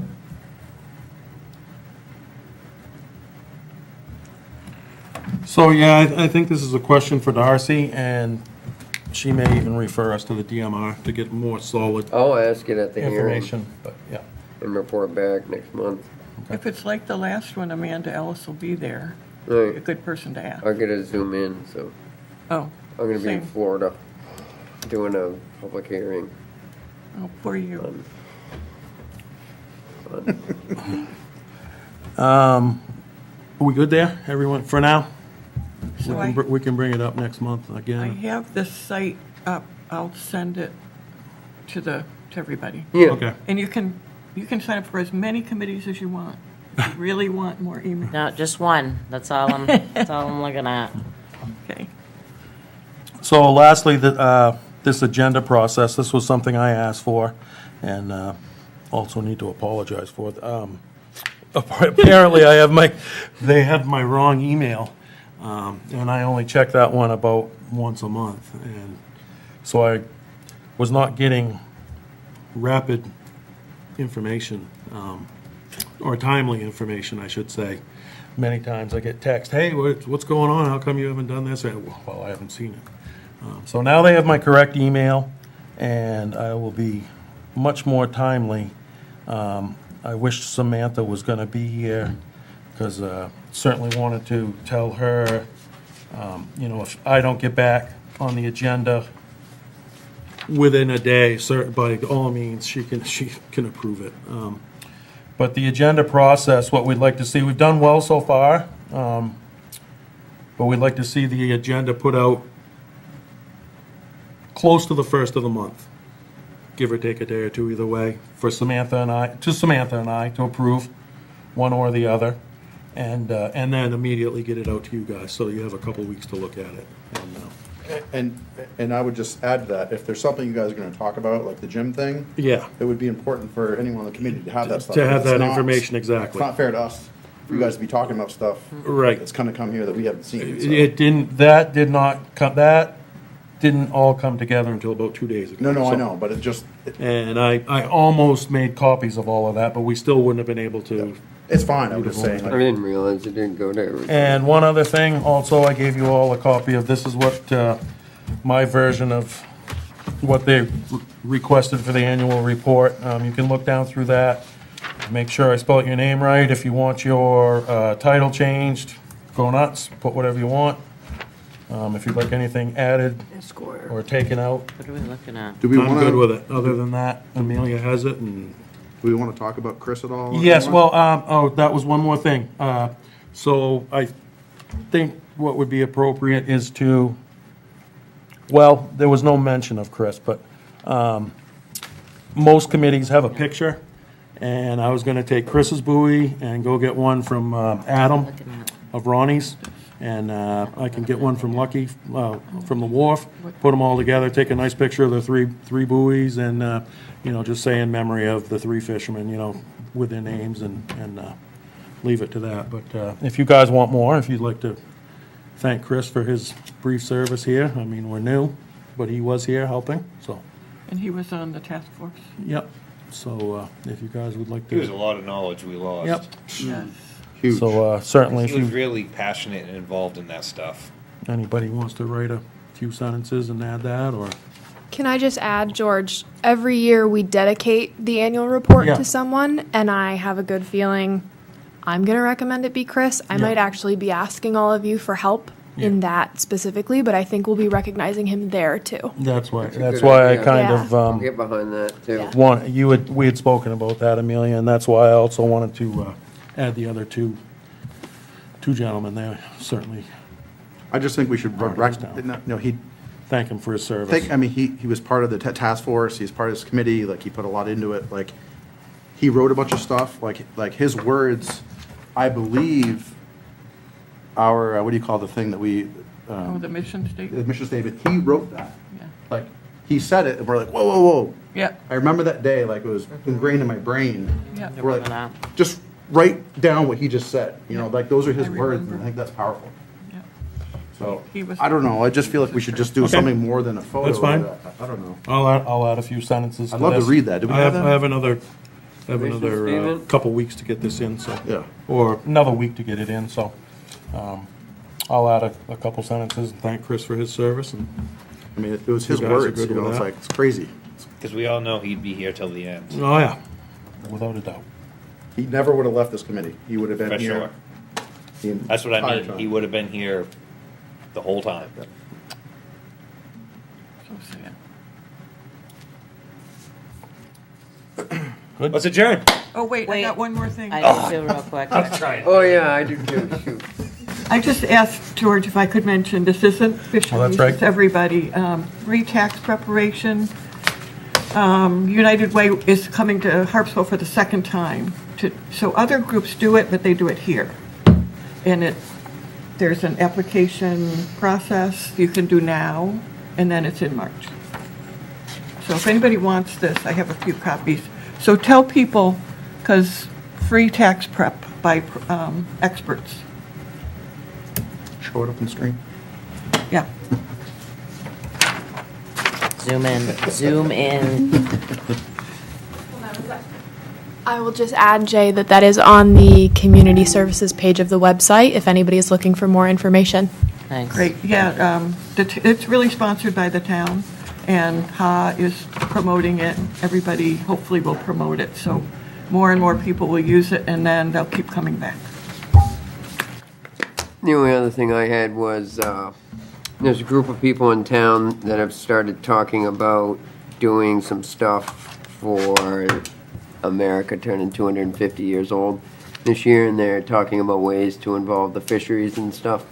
So, yeah, I think this is a question for Darcy, and she may even refer us to the DMR to get more solid I'll ask it at the hearing information, but, yeah. and report back next month. If it's like the last one, Amanda Ellis will be there. Right. A good person to ask. I'm gonna zoom in, so Oh, I'm gonna be in same. Florida doing a public hearing. Oh, poor you. Are we good there, everyone, for now? So We can bring it up next month I again. have the site up. I'll send it to everybody. Yeah. Okay. And you can sign up for as many committees as you want. If you really want more emails. No, just one. That's all I'm looking at. Okay. So lastly, this agenda process, this was something I asked for, and also need to apologize for. Apparently, they have my wrong email, and I only check that one about once a month, and so I was not getting rapid information, or timely information, I should say. Many times I get text, hey, what's going on? How come you haven't done this? Well, I haven't seen it. So now they have my correct email, and I will be much more timely. I wish Samantha was going to be here, because certainly wanted to tell her, if I don't get back on the agenda within a day, by all means, she can approve it. But the agenda process, what we'd like to see, we've done well so far, but we'd like to see the agenda put out close to the first of the month, give or take a day or two either way, for Samantha and I to approve, one or the other, and then immediately get it out to you guys, so you have a couple weeks to look at it. And I would just add to that, if there's something you guys are gonna talk about, like the gym thing. Yeah. It would be important for anyone in the community to have that stuff. To have It's that not- information, exactly. It's not fair to us, for you guys to be talking about stuff. Right. That's gonna come here that we haven't seen. so. That didn't all come together until about 2 days ago. No, I So- know, but it just, And I almost made copies of all of that, but we still wouldn't have been able to. it's fine, I'm just saying. I like, didn't realize it didn't go to everything. And one other thing, also, I gave you all a copy of, this is what, my version of what they requested for the annual report. You can look down through that, make sure I spelled your name right. If you want your title changed, go nuts, put whatever you want. If you'd like anything added or taken out, What are we looking at? Do we I'm good wanna, with it. Other than that, Amelia has it, and do we wanna talk about Chris at all? yes, well, that was one more thing. So I think what would be appropriate is to, well, there was no mention of Chris, but most committees have a picture, and I was gonna take Chris's buoy and go get one from Adam of Ronnie's, and I can get one from Lucky, from the wharf, put them all together, take a nice picture of the three buoys, and, just say in memory of the three fishermen, with their names, and leave it to that. But if you guys want more, if you'd like to thank Chris for his brief service here, I mean, we're new, but he was here helping, so, And he was on the task force. yep. So if you guys would like He was a to, lot of knowledge we lost. yep. Yes. Huge. So certainly, He if was you, really passionate and involved in that stuff. anybody wants to write a few sentences and add that, or, Can I just add, George, every year we dedicate the annual report Yeah. to someone, and I have a good feeling I'm going to recommend it be Chris. I Yeah. might actually be asking all of you for help in that specifically, but I think we'll be recognizing him there too. that's why, That's a that's good why I idea. kind Yeah. of, I'll get behind that too. Yeah. we had spoken about that, Amelia, and that's why I also wanted to add the other two gentlemen there, certainly I just think we should, he, thank him for his service. he was part of the task force, he's part of this committee, like, he put a lot into it, like, he wrote a bunch of stuff, like his words, I believe, our, what do you call the thing that we, Oh, the mission the statement? mission statement, he wrote that. Yeah. Like, he said it, and we're like, whoa, whoa, whoa. Yeah, I remember that day, like, it was ingrained in my brain. yeah. We're like, just write down what he just said, like, those are his words, and I think that's powerful. Yeah. So, He was- I don't know, I just feel like we should just do something more than a photo. That's fine. of that. I don't know. I'll add a few sentences to I'd love to this. read that. Do we I have have, that? I have another Mission statement? couple weeks to get this in, so. Yeah. Or another week to get it in, so, I'll add a couple sentences and thank Chris for his service, and I mean, it was his You guys are words, good with it's that? like, it's crazy. Because we all know he'd be here till the end. oh, yeah, without a doubt. he never would have left this committee. He would have been For here. sure. the That's what I entire mean. time. He would have been here the whole time. So sad. Let's adjourn. Oh, wait, I got one more thing. I do too, real quick. Oh, yeah, I do too, shoot. I just asked George if I could mention, this isn't Fisheries, right. it's everybody. Re-tax preparation. United Way is coming to Harpswell for the second time. So other groups do it, but they do it here. And there's an application process you can do now, and then it's in March. So if anybody wants this, I have a few copies. So tell people, because free tax prep by experts. Show it up on the screen. Yeah. Zoom in, zoom in. I will just add, Jay, that is on the community services page of the website if anybody is looking for more information. Thanks. Great, yeah, it's really sponsored by the town, and HA is promoting it. Everybody hopefully will promote it, so more and more people will use it, and then they'll keep coming back. The only other thing I had was, there's a group of people in town that have started talking about doing some stuff for America turning 250 years old this year, and they're talking about ways to involve the fisheries and stuff.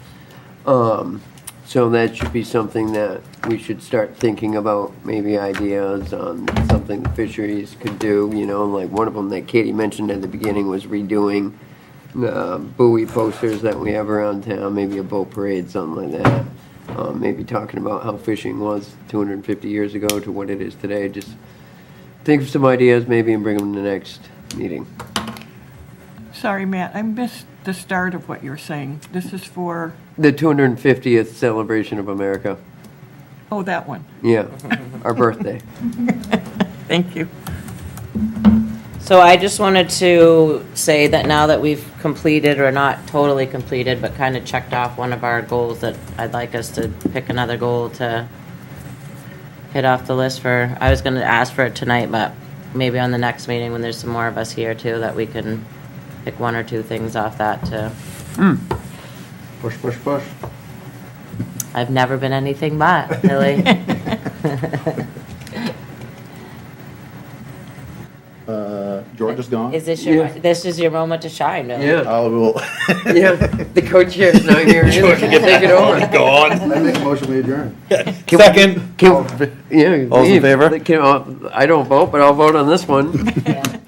So that should be something that we should start thinking about, maybe ideas on something the fisheries could do, you know, like one of them that Katie mentioned at the beginning was redoing buoy posters that we have around town, maybe a boat parade, something like that. Maybe talking about how fishing was 250 years ago to what it is today. Just think of some ideas maybe and bring them to the next meeting. Sorry, Matt, I missed the start of what you were saying. This is for, The 250th celebration of America. oh, that one. Yeah, our birthday. Thank you. So I just wanted to say that now that we've completed, or not totally completed, but kind of checked off one of our goals, that I'd like us to pick another goal to hit off the list for. I was going to ask for it tonight, but maybe on the next meeting when there's some more of us here too, that we can pick one or two things off that to. Push, push, push. I've never been anything but, really. George is gone. Is this your, this is your moment to shine, really? Yeah. I will. Yeah, the co-chair's not here either. Can you take it over? Gone. I make a motion, we adjourn. Second. Yeah. All's in favor? I don't vote, but I'll vote on this one. Yeah.